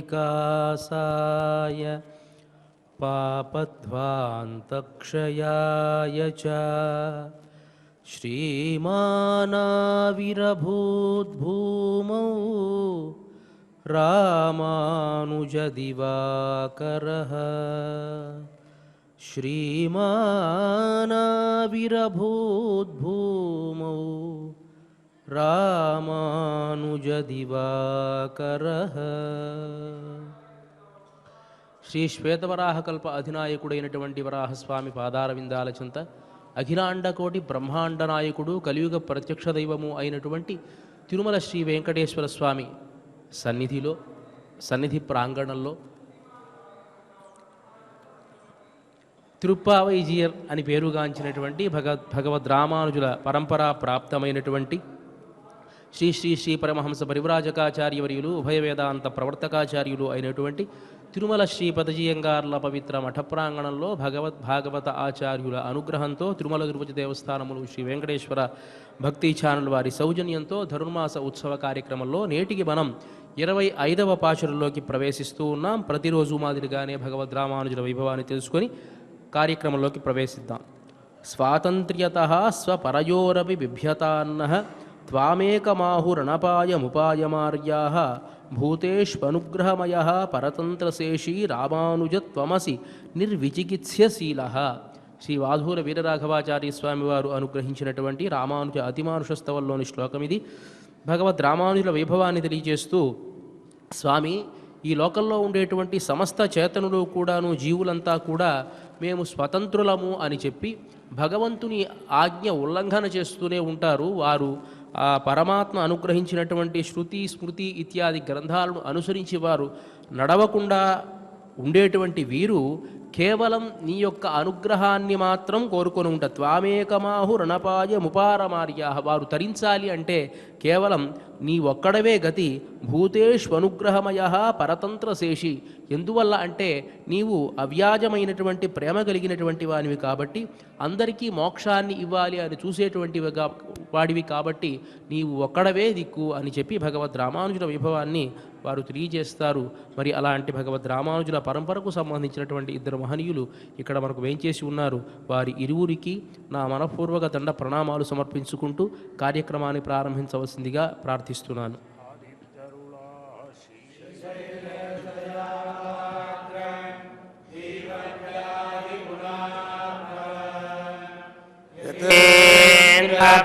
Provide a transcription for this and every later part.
विकासाय पापध्वान्तक्षयाय च श्रीमानाविरभूद्भूमौ रामानुजदिवाकरः श्रीमानाविरभूद्भूमौ రామానుజదివాకరః. శ్రీ శ్వేతవరాహకల్ప అధినాయకుడైనటువంటి వరాహస్వామి పాదారవిందాల చింత అఖిలాండకోటి బ్రహ్మాండ నాయకుడు కలియుగ ప్రత్యక్ష దైవము అయినటువంటి తిరుమల శ్రీ వెంకటేశ్వర స్వామి సన్నిధి ప్రాంగణంలో తిరుప్పావైజీయర్ అని పేరుగాంచినటువంటి భగవద్ రామానుజుల పరంపరా ప్రాప్తమైనటువంటి శ్రీ శ్రీ శ్రీ పరమహంస పరివ్రాజకాచార్యవర్యులు ఉభయ వేదాంత ప్రవర్తకాచార్యులు అయినటువంటి తిరుమల శ్రీ పదజీయంగార్ల పవిత్ర మఠ ప్రాంగణంలో భాగవత ఆచార్యుల అనుగ్రహంతో తిరుమల తిరుపతి దేవస్థానములు శ్రీ వెంకటేశ్వర భక్తి ఛానల్ వారి సౌజన్యంతో ధనుర్మాస ఉత్సవ కార్యక్రమంలో నేటికి మనం 25వ పాశురంలోకి ప్రవేశిస్తూ ఉన్నాం. ప్రతిరోజు మాదిరిగానే భగవద్ రామానుజుల వైభవాన్ని తెలుసుకొని కార్యక్రమంలోకి ప్రవేశిద్దాం. స్వాతంత్ర్యతః స్వపరయోరపి బిభ్యతాన్నః త్వామేకమాహురణపాయముపాయమార్యాః భూతేష్వనుగ్రహమయః పరతంత్రశేషీ రామానుజత్వమసి నిర్విచికిత్స్యశీలః. శ్రీ వాధూర వీరరాఘవాచార్య స్వామి వారు అనుగ్రహించినటువంటి రామానుజ అతిమానుషస్తవంలోని శ్లోకం ఇది. భగవద్ రామానుజుల వైభవాన్ని తెలియజేస్తూ స్వామి ఈ లోకంలో ఉండేటువంటి సమస్త చేతనులు కూడాను జీవులంతా కూడా మేము స్వతంత్రులము అని చెప్పి భగవంతుని ఆజ్ఞ ఉల్లంఘన చేస్తూనే ఉంటారు. వారు ఆ పరమాత్మ అనుగ్రహించినటువంటి శృతి స్మృతి ఇత్యాది గ్రంథాలను అనుసరించి వారు నడవకుండా ఉండేటువంటి వీరు కేవలం నీ యొక్క అనుగ్రహాన్ని మాత్రం కోరుకొని ఉంటారు. త్వామేకమాహు రణపాయ ముపారమార్యా. వారు తరించాలి అంటే కేవలం నీ ఒక్కడవే గతి. భూతేష్వనుగ్రహమయ పరతంత్రశేషి. ఎందువల్ల అంటే నీవు అవ్యాజమైనటువంటి ప్రేమ కలిగినటువంటి వానివి కాబట్టి అందరికీ మోక్షాన్ని ఇవ్వాలి అని చూసేటువంటి వాడివి కాబట్టి నీవు ఒక్కడవే దిక్కు అని చెప్పి భగవద్ రామానుజుల వైభవాన్ని వారు తెలియజేస్తారు. మరి అలాంటి భగవద్ రామానుజుల పరంపరకు సంబంధించినటువంటి ఇద్దరు మహనీయులు ఇక్కడ మనకు వేంచేసి ఉన్నారు. వారి ఇరువురికి నా మనపూర్వక దండ ప్రణామాలు సమర్పించుకుంటూ కార్యక్రమాన్ని ప్రారంభించవలసిందిగా ప్రార్థిస్తున్నాను.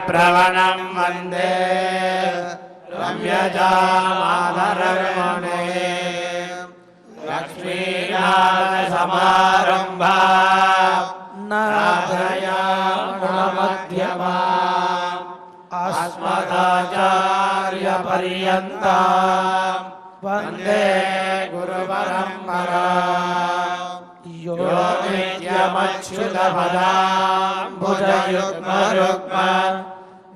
ప్రవణం వందే రమ్యజామాధరమునే లక్ష్మీనాథసమారంభా నాథయామధ్యమా అస్మదాచార్యపర్యంతా వందే గురుపరంపరా. యో నిత్యమచ్యుతపదాంబుజయుగ్మరుగ్మ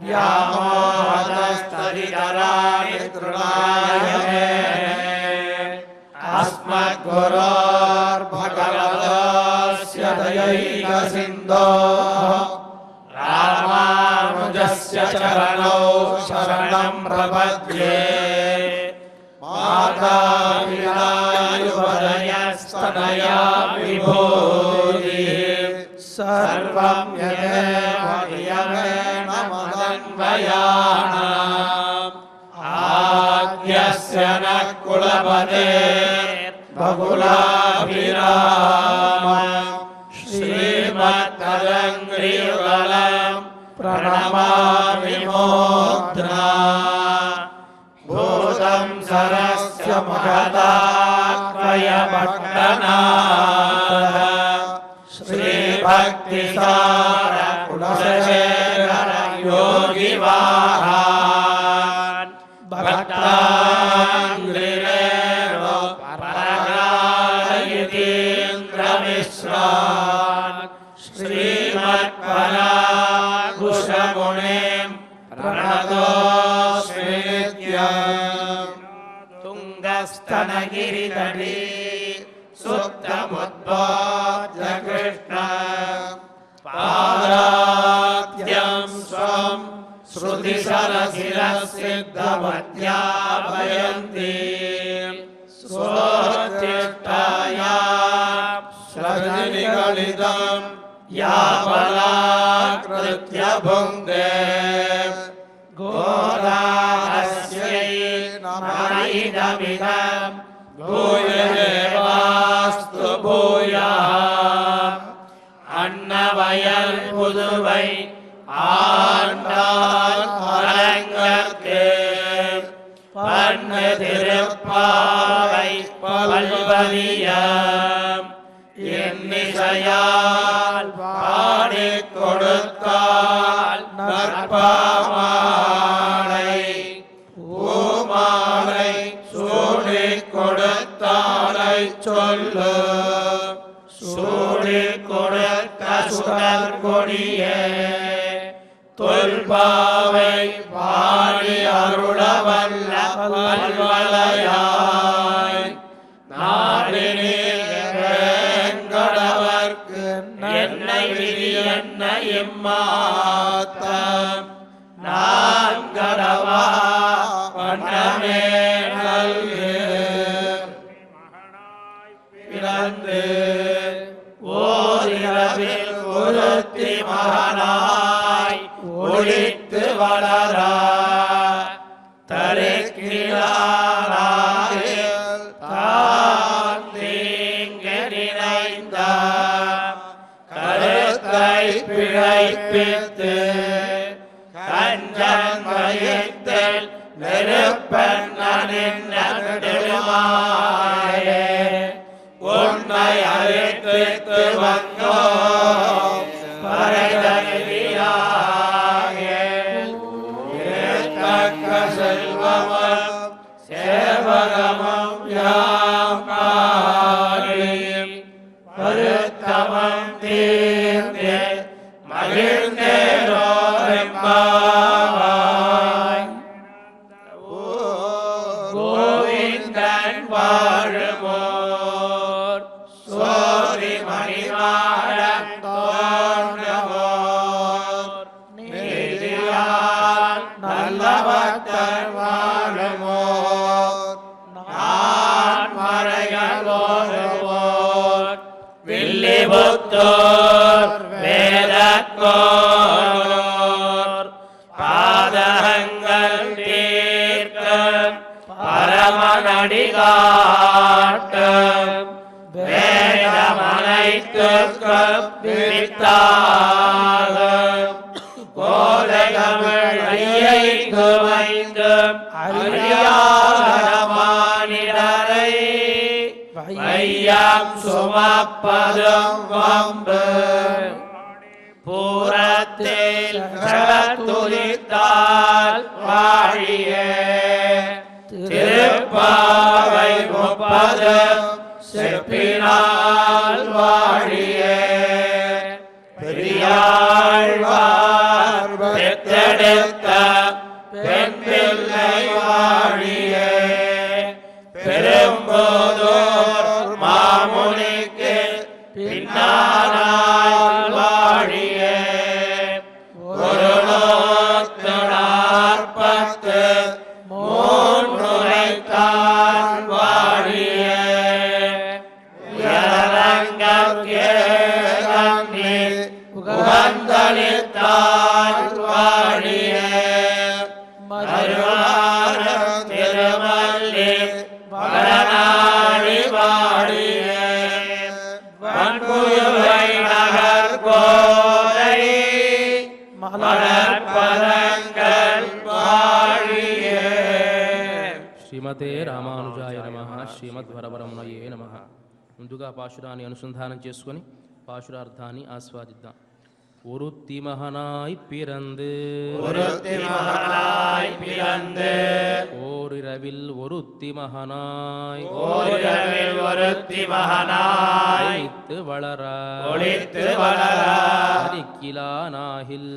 వ్యామోహతస్తరితరాణి తృణాయనే అస్మద్గురోర్భగవతోస్య దయైకసింధోః రామానుజస్య చరణౌ శరణం ప్రపద్యే. మాతాపితాయువదయస్తనయా విభూతిః సర్వం యదేవ నియమేన మదన్వయానాం. ఆద్యస్య నః కులపతేర్ బహుళాభిరామ శ్రీమత్తదంగ్రియుగళం ప్రణమామి మోద్నా. భూతం సరస్య మహదాత్మయపట్టనాథ శ్రీభక్తిసార కులశేఖర యోగివాహాన్ భక్తాంగ్రిరేణో పరగాయతీంద్రమిశ్రాన్ శ్రీమత్పరాకుశమునిం ప్రణతోస్మి నిత్యం. తుంగస్తనగిరితటీ సుప్తముద్బోధ్య కృష్ణ పాదాద్యం స్వం శృతిసరసిరసిద్ధమధ్యాపయంతి. స్వోహ यावलाकृत्य भुङ्क्ते गोदास्यै नमः भूयदेवास्तु भूयाः அன்னவயல் புதுவை ஆண்டாள் அரங்கற்கு பண்ணு திருப்பாவை பல்வலியம் இன்னிசையால் பாடிக் கொடுத்தால் நற்பாமாலை பூமாலை சூடிக் கொடுத்தாலை சொல்லு சூடிக் கொடுக்க சுடர் கொடியே தொல்பாவை பாடி அருளவல்ல பல்வளையாய் நாடினீர்கடவர்க்கு என்னை விதி என்ன இம்மாத்தம் நான் கடவா பண்ணமே நல்கு பிறந்து ஓரிரவில் ஒருத்தி மகனாய் ஒளித்து வளரா தருக்கிறாராயில் தான் தீங்கு நினைந்த கருத்தை பிழைப்பித்து கஞ்சன் வயிற்றில் நெருப்பெண்ணின் நடுமாயே உன்னை அழைத்து வந்தோ பரதனியாக செல்வமும் சேவகமும் யாம் பாடி வருத்தமும் தீர்ந்து மகிழ்ந்தேரோரெம்பாவாய் கோவிந்தன் வாழுமோர் சோதி மணிமாடம் தோன்றவோர் நீதியால் நல்லவத்தர் வாழுமோர் நான் மறைகளோர் வில்லிபுத்தோர் வேதக்கோர் பாதகங்கள் தீர்க்கும் பரமநடிகாட்டும் வேதமனைத்துக்கும் வித்தாகும் கோதைகமிழ் ஐயைந்து வைந்தும் அறியாத மானிடரை வையம் சுமப்பதும் வம்பு பூரத்தில் துளித்தால் வாழியே திருப்பாவை முப்பது செப்பினால் வாழியே பெரியாழ்வார் பெற்றெடுத்த பெண் பிள்ளை வாழியே பெரும்போதோர் மாமுனிக்கு பின்னானால் வாழியே ஒரு நூற்று 40 மூன்றுரைத்தான் வாழியே உகந்தளித்தான் வாழியே மருவாரம் திருமல்லி வளநாடி வாழியே வன்புயுவை நகர் கோதை மலர்பதங்கள் வாழியே. శ్రీమతే రామానుజాయ నమః. శ్రీమద్వరవరమునయే నమః. ముందుగా పాశురాన్ని అనుసంధానం చేసుకొని పాశురార్థాన్ని ఆస్వాదిద్దాం. ஒருத்தி மகனாய் பிறந்து ஓரிரவில் ஒருத்தி மகனாய் ஒளித்து வளர தரிக்கிலானாகில்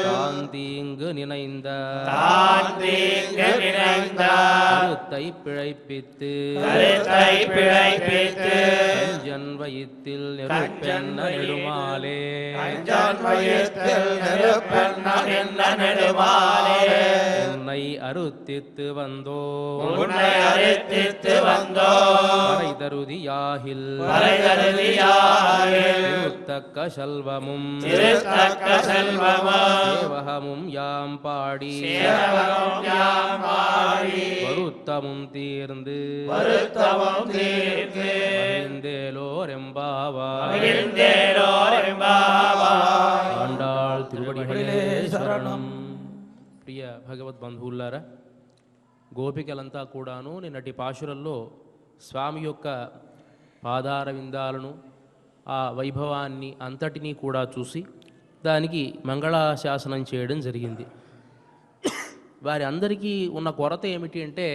தாந்தீங்கு நினைந்த கருத்தை பிழைப்பித்து கஞ்சன் வயிற்றில் நெருப்பெண்ண நெடுமாலே கஞ்சன்மயத்தில் நெருப்பெண்ண நின்ற நெடுமாலே உன்னை அறுத்தித்து வந்தோ உன்னை அரித்தித்து வந்தோ வரைதருதியாகில் வரைதருதியாகில் திருத்தக்க செல்வமும் திருத்தக்க செல்வமும் சேவகமும் யாம் பாடி சேவகம் யாம் பாடி வருத்தமும் தீர்ந்து வருத்தமும் தீர்த்து மகிழ்ந்தேலோரெம்பாவாய் மகிழ்ந்தேலோரெம்பாவாய். ఆండాళ్ తిరువడిகளే శరణం. ప్రియ భగవద్ బంధువులారా, గోపికలంతా కూడాను నిన్నటి పాశురంలో స్వామి యొక్క పాదార విందాలను ఆ వైభవాన్ని అంతటినీ కూడా చూసి దానికి మంగళాశాసనం చేయడం జరిగింది. వారి అందరికీ ఉన్న కొరత ఏమిటి అంటే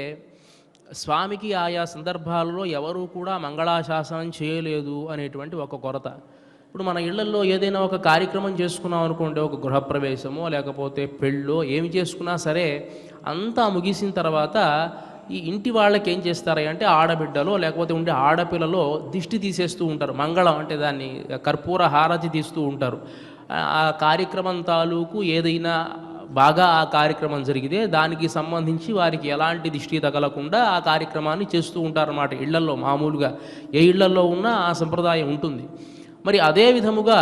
స్వామికి ఆయా సందర్భాలలో ఎవరూ కూడా మంగళాశాసనం చేయలేదు అనేటువంటి ఒక కొరత. ఇప్పుడు మన ఇళ్లల్లో ఏదైనా ఒక కార్యక్రమం చేసుకున్నాం అనుకోండి, ఒక గృహప్రవేశమో లేకపోతే పెళ్ళో ఏమి చేసుకున్నా సరే అంతా ముగిసిన తర్వాత ఈ ఇంటి వాళ్ళకి ఏం చేస్తారు అంటే ఆడబిడ్డలో లేకపోతే ఉండే ఆడపిల్లలో దిష్టి తీసేస్తూ ఉంటారు. మంగళం అంటే దాన్ని కర్పూర హారతి తీస్తూ ఉంటారు. ఆ కార్యక్రమం తాలూకు ఏదైనా బాగా ఆ కార్యక్రమం జరిగితే దానికి సంబంధించి వారికి ఎలాంటి దిష్టి తగలకుండా ఆ కార్యక్రమాన్ని చేస్తూ ఉంటారన్నమాట. ఇళ్లల్లో మామూలుగా ఏ ఇళ్లల్లో ఉన్నా ఆ సంప్రదాయం ఉంటుంది. మరి అదే విధముగా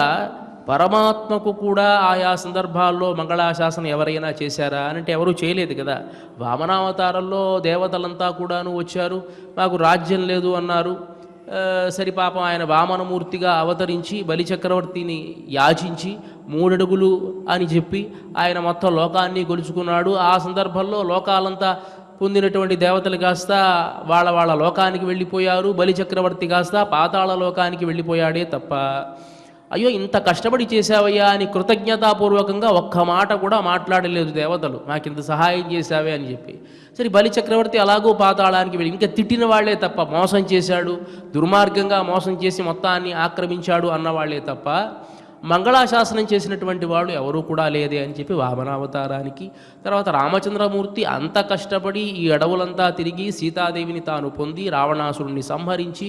పరమాత్మకు కూడా ఆయా సందర్భాల్లో మంగళాశాసనం ఎవరైనా చేశారా అని అంటే ఎవరూ చేయలేదు కదా. వామనావతారంలో దేవతలంతా కూడాను వచ్చారు, మాకు రాజ్యం లేదు అన్నారు. సరి పాపం ఆయన వామనమూర్తిగా అవతరించి బలిచక్రవర్తిని యాచించి 3 అడుగులు అని చెప్పి ఆయన మొత్తం లోకాన్ని గొలుచుకున్నాడు. ఆ సందర్భంలో లోకాలంతా పొందినటువంటి దేవతలు కాస్త వాళ్ళ లోకానికి వెళ్ళిపోయారు, బలిచక్రవర్తి కాస్త పాతాళ లోకానికి వెళ్ళిపోయాడే తప్ప అయ్యో ఇంత కష్టపడి చేశావయ్యా అని కృతజ్ఞతాపూర్వకంగా ఒక్క మాట కూడా మాట్లాడలేదు దేవతలు, మాకింత సహాయం చేశావే అని చెప్పి. సరే బలిచక్రవర్తి అలాగూ పాతాళానికి వెళ్ళి ఇంకా తిట్టిన వాళ్లే తప్ప, మోసం చేశాడు, దుర్మార్గంగా మోసం చేసి మొత్తాన్ని ఆక్రమించాడు అన్నవాళ్లే తప్ప మంగళాశాసనం చేసినటువంటి వాళ్ళు ఎవరూ కూడా లేదే అని చెప్పి వామనావతారానికి తర్వాత రామచంద్రమూర్తి అంత కష్టపడి ఈ అడవులంతా తిరిగి సీతాదేవిని తాను పొంది రావణాసురుణ్ణి సంహరించి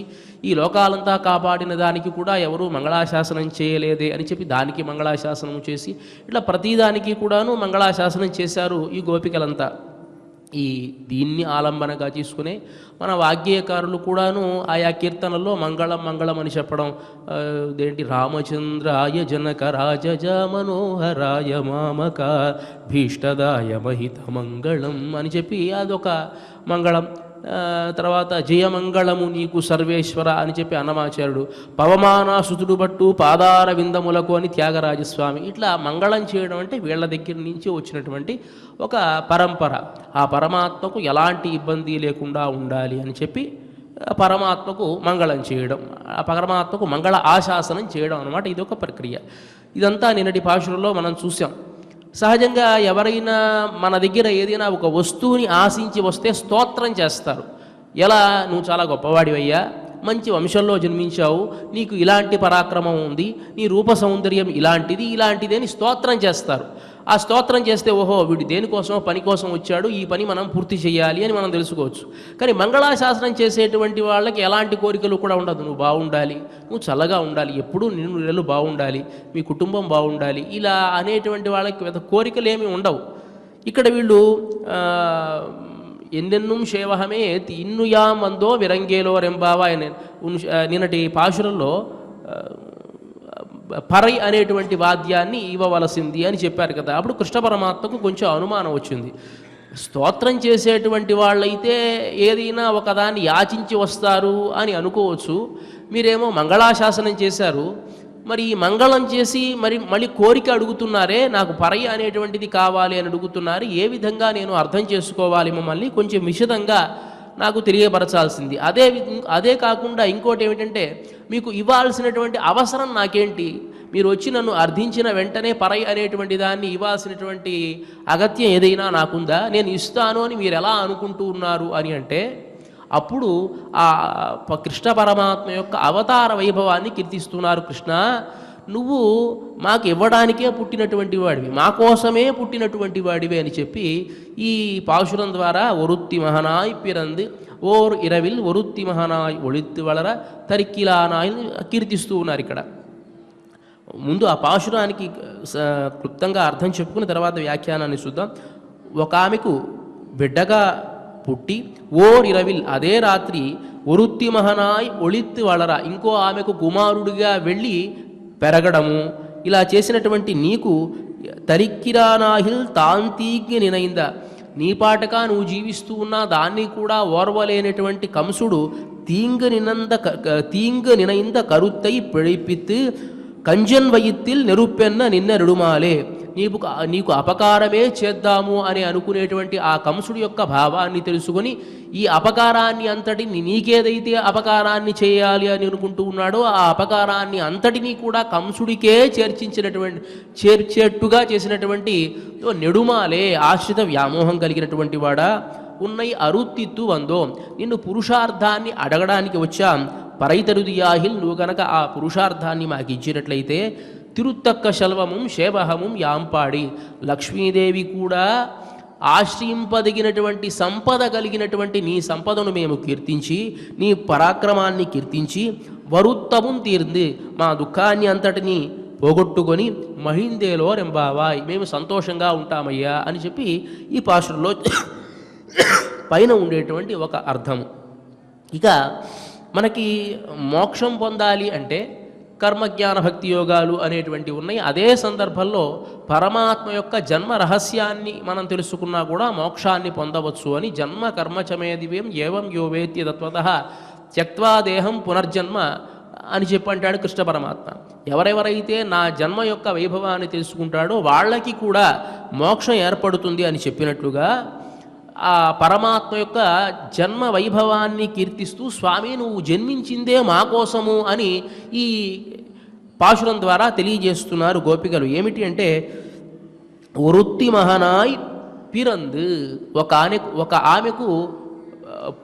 ఈ లోకాలంతా కాపాడిన దానికి కూడా ఎవరూ మంగళాశాసనం చేయలేదే అని చెప్పి దానికి మంగళాశాసనం చేసి ఇట్లా ప్రతిదానికి కూడాను మంగళాశాసనం చేశారు ఈ గోపికలంతా. దీన్ని ఆలంబనగా తీసుకునే మన వాగ్గేయకారులు కూడాను ఆయా కీర్తనల్లో మంగళం మంగళం అని చెప్పడం, దేంటి రామచంద్రాయ జనక రాజజ మనోహరాయ మామక భీష్టదాయ మహిత మంగళం అని చెప్పి అదొక మంగళం. తర్వాత జయమంగళము నీకు సర్వేశ్వర అని చెప్పి అన్నమాచార్యుడు, పవమానాసుతుడు బట్టు పాదార విందములకు అని త్యాగరాజస్వామి. ఇట్లా మంగళం చేయడం అంటే వీళ్ళ దగ్గర నుంచి వచ్చినటువంటి ఒక పరంపర. ఆ పరమాత్మకు ఎలాంటి ఇబ్బంది లేకుండా ఉండాలి అని చెప్పి పరమాత్మకు మంగళం చేయడం, ఆ పరమాత్మకు మంగళ ఆశాసనం చేయడం అన్నమాట. ఇది ఒక ప్రక్రియ. ఇదంతా నిన్నటి పాశురంలో మనం చూసాం. సహజంగా ఎవరైనా మన దగ్గర ఏదైనా ఒక వస్తువుని ఆశించి వస్తే స్తోత్రం చేస్తారు. ఎలా, నువ్వు చాలా గొప్పవాడివయ్యా, మంచి వంశంలో జన్మించావు, నీకు ఇలాంటి పరాక్రమం ఉంది, నీ రూప సౌందర్యం ఇలాంటిది అని స్తోత్రం చేస్తారు. ఆ స్తోత్రం చేస్తే ఓహో వీడు దేనికోసమో పని కోసం వచ్చాడు, ఈ పని మనం పూర్తి చేయాలి అని మనం తెలుసుకోవచ్చు. కానీ మంగళాశాసనం చేసేటువంటి వాళ్ళకి ఎలాంటి కోరికలు కూడా ఉండదు. నువ్వు బాగుండాలి, నువ్వు చల్లగా ఉండాలి, ఎప్పుడూ నిన్ను నెలలు బాగుండాలి, మీ కుటుంబం బాగుండాలి, ఇలా అనేటువంటి వాళ్ళకి కోరికలు ఏమీ ఉండవు. ఇక్కడ వీళ్ళు ఎన్నెన్నుం శేవహమే ఇన్నుయాం అందో విరంగేలో రెంబావా అని నిన్నటి పాశురంలో పరై అనేటువంటి వాద్యాన్ని ఇవ్వవలసింది అని చెప్పారు కదా. అప్పుడు కృష్ణ పరమాత్మకు కొంచెం అనుమానం వచ్చింది. స్తోత్రం చేసేటువంటి వాళ్ళైతే ఏదైనా ఒకదాన్ని యాచించి వస్తారు అని అనుకోవచ్చు, మీరేమో మంగళాశాసనం చేశారు, మరి ఈ మంగళం చేసి మళ్ళీ కోరిక అడుగుతున్నారే, నాకు పరై అనేటువంటిది కావాలి అని అడుగుతున్నారు, ఏ విధంగా నేను అర్థం చేసుకోవాలి, మమ్మల్ని కొంచెం విశదంగా నాకు తెలియపరచాల్సింది. అదే కాకుండా ఇంకోటి ఏమిటంటే, మీకు ఇవ్వాల్సినటువంటి అవసరం నాకేంటి, మీరు వచ్చి నన్ను అర్థించిన వెంటనే పరై అనేటువంటి దాన్ని ఇవ్వాల్సినటువంటి అగత్యం ఏదైనా నాకుందా, నేను ఇస్తాను అని మీరు ఎలా అనుకుంటూ ఉన్నారు అని అంటే, అప్పుడు ఆ కృష్ణ పరమాత్మ యొక్క అవతార వైభవాన్ని కీర్తిస్తున్నారు. కృష్ణ, నువ్వు మాకు ఇవ్వడానికే పుట్టినటువంటి వాడివి, మా కోసమే పుట్టినటువంటి వాడివి అని చెప్పి ఈ పాశురం ద్వారా ఒరుత్తి మహనాయ్ పిరంది ఓర్ ఇరవిల్ ఒరుత్తి మహనాయ్ ఒళిత్తి వలర తరిక్కిలానాయ్ కీర్తిస్తూ ఉన్నారు. ఇక్కడ ముందు ఆ పాశురానికి క్లుప్తంగా అర్థం చెప్పుకుని తర్వాత వ్యాఖ్యానాన్ని చూద్దాం. ఒక ఆమెకు బిడ్డగా పుట్టి ఓరిరవిల్ అదే రాత్రి ఒరుత్తి మహనాయ్ ఒళిత్తు వళరా ఇంకో ఆమెకు కుమారుడిగా వెళ్ళి పెరగడము, ఇలా చేసినటువంటి నీకు తరిక్కిరానాహిల్ తాంతీగ్య నినైంద నీ పాటగా నువ్వు జీవిస్తూ ఉన్నా దాన్ని కూడా ఓర్వలేనటువంటి కంసుడు తీంగ నినైంద కరుత్తై పిడిపిత్తు కంజన్ వయిత్తిల్ నిరుపెన్న నిన్న నెడుమాలే నీకు అపకారమే చేద్దాము అని అనుకునేటువంటి ఆ కంసుడి యొక్క భావాన్ని తెలుసుకొని ఈ అపకారాన్ని అంతటిని నీకేదైతే అపకారాన్ని చేయాలి అని అనుకుంటూ ఉన్నాడో ఆ అపకారాన్ని అంతటినీ కూడా కంసుడికే చేర్చేట్టుగా చేసినటువంటి నెడుమాలే ఆశ్రిత వ్యామోహం కలిగినటువంటి వాడా ఉన్నై అరుత్తిత్తు వందో నిన్ను పురుషార్థాన్ని అడగడానికి వచ్చాం. పరైతరుదియాహిల్ నువ్వు గనక ఆ పురుషార్థాన్ని మాకు ఇచ్చినట్లయితే తిరుత్తక్క శల్వము శేవహము యాంపాడి లక్ష్మీదేవి కూడా ఆశ్రయింపదగినటువంటి సంపద కలిగినటువంటి నీ సంపదను మేము కీర్తించి నీ పరాక్రమాన్ని కీర్తించి వరుత్తము తీర్ంది మా దుఃఖాన్ని అంతటిని పోగొట్టుకొని మహిందేలో రెంబావాయ్ మేము సంతోషంగా ఉంటామయ్యా అని చెప్పి ఈ పాశురంలో పైన ఉండేటువంటి ఒక అర్థము. ఇక మనకి మోక్షం పొందాలి అంటే కర్మజ్ఞాన భక్తి యోగాలు అనేటువంటివి ఉన్నాయి. అదే సందర్భంలో పరమాత్మ యొక్క జన్మ రహస్యాన్ని మనం తెలుసుకున్నా కూడా మోక్షాన్ని పొందవచ్చు అని జన్మ కర్మచమేదివేం ఏవం యో వేత్య తత్వతః త్యక్త్వా దేహం పునర్జన్మ అని చెప్పంటాడు కృష్ణ పరమాత్మ. ఎవరెవరైతే నా జన్మ యొక్క వైభవాన్ని తెలుసుకుంటాడో వాళ్ళకి కూడా మోక్షం ఏర్పడుతుంది అని చెప్పినట్లుగా ఆ పరమాత్మ యొక్క జన్మ వైభవాన్ని కీర్తిస్తూ స్వామి నువ్వు జన్మించిందే మా కోసము అని ఈ పాశురం ద్వారా తెలియజేస్తున్నారు గోపికలు. ఏమిటి అంటే ఒరుత్తి మహనాయ్ పిరంద్ ఒక ఆమెకు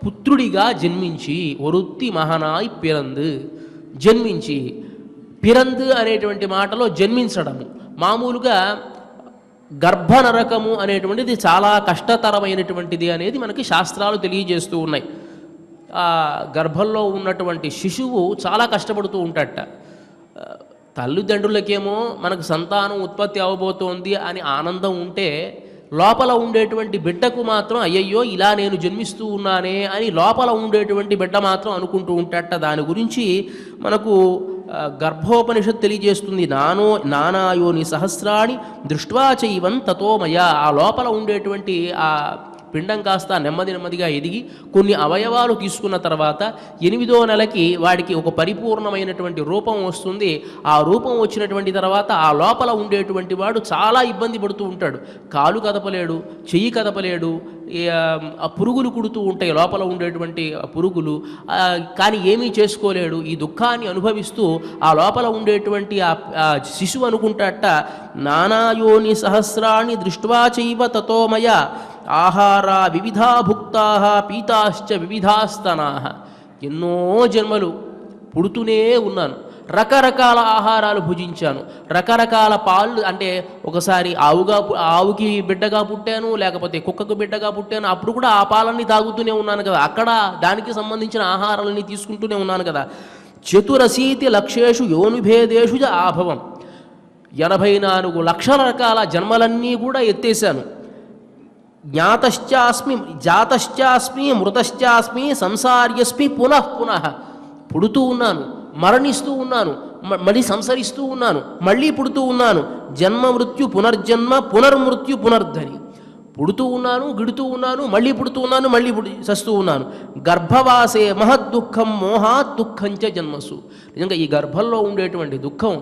పుత్రుడిగా జన్మించి ఒరుత్తి మహనాయ్ పిరంద్ జన్మించి పిరంద్ అనేటువంటి మాటలో జన్మించడము మామూలుగా గర్భనరకము అనేటువంటిది చాలా కష్టతరమైనటువంటిది అనేది మనకి శాస్త్రాలు తెలియజేస్తూ ఉన్నాయి. ఆ గర్భంలో ఉన్నటువంటి శిశువు చాలా కష్టపడుతూ ఉంటాడట. తల్లిదండ్రులకేమో మనకు సంతానం ఉత్పత్తి అవబోతోంది అని ఆనందం ఉంటే లోపల ఉండేటువంటి బిడ్డకు మాత్రం అయ్యయ్యో ఇలా నేను జన్మిస్తూ ఉన్నానే అని లోపల ఉండేటువంటి బిడ్డ మాత్రం అనుకుంటూ ఉంటాడట. దాని గురించి మనకు గర్భోపనిషత్ తెలియజేస్తుంది. నానాయోని సహస్రాణి దృష్ట్వా చైవం తతోమయ ఆ లోపల ఉండేటువంటి ఆ పిండం కాస్త నెమ్మదిగా ఎదిగి కొన్ని అవయవాలు తీసుకున్న తర్వాత 8వ నెలకి వాడికి ఒక పరిపూర్ణమైనటువంటి రూపం వస్తుంది. ఆ రూపం వచ్చినటువంటి తర్వాత ఆ లోపల ఉండేటువంటి వాడు చాలా ఇబ్బంది పడుతూ ఉంటాడు. కాలు కదపలేడు, చెయ్యి కదపలేడు, ఆ పురుగులు కుడుతూ ఉంటాయి లోపల ఉండేటువంటి పురుగులు, కానీ ఏమీ చేసుకోలేడు. ఈ దుఃఖాన్ని అనుభవిస్తూ ఆ లోపల ఉండేటువంటి ఆ శిశువు అనుకుంటాట నానాయోని సహస్రాణి దృష్ట్వా చైవ తతోమయ ఆహారా వివిధా భుక్తా పీతాశ్చ వివిధాస్తనా ఎన్నో జన్మలు పుడుతూనే ఉన్నాను, రకరకాల ఆహారాలు భుజించాను, రకరకాల పాలు అంటే ఒకసారి ఆవుకి బిడ్డగా పుట్టాను, లేకపోతే కుక్కకు బిడ్డగా పుట్టాను, అప్పుడు కూడా ఆ పాలన్నీ తాగుతూనే ఉన్నాను కదా, అక్కడ దానికి సంబంధించిన ఆహారాలని తీసుకుంటూనే ఉన్నాను కదా. 84 లక్షేషు యోనిభేదేషు చ ఆభవం 84 లక్షల రకాల జన్మలన్నీ కూడా ఎత్తేసాను. జ్ఞాతశ్చాస్మి జాతశ్చాస్మి మృతశ్చాస్మి సంసార్యస్మి పునః పునః పుడుతూ ఉన్నాను, మరణిస్తూ ఉన్నాను, మళ్ళీ సంసరిస్తూ ఉన్నాను, మళ్ళీ పుడుతూ ఉన్నాను. జన్మ మృత్యు పునర్జన్మ పునర్మృత్యు పునర్ధని పుడుతూ ఉన్నాను, గిడుతూ ఉన్నాను, మళ్ళీ పుడుతూ ఉన్నాను, మళ్ళీ చస్తూ ఉన్నాను. గర్భవాసే మహద్దుఃఖం మోహాత్ దుఃఖంచ జన్మసు. నిజంగా ఈ గర్భంలో ఉండేటువంటి దుఃఖం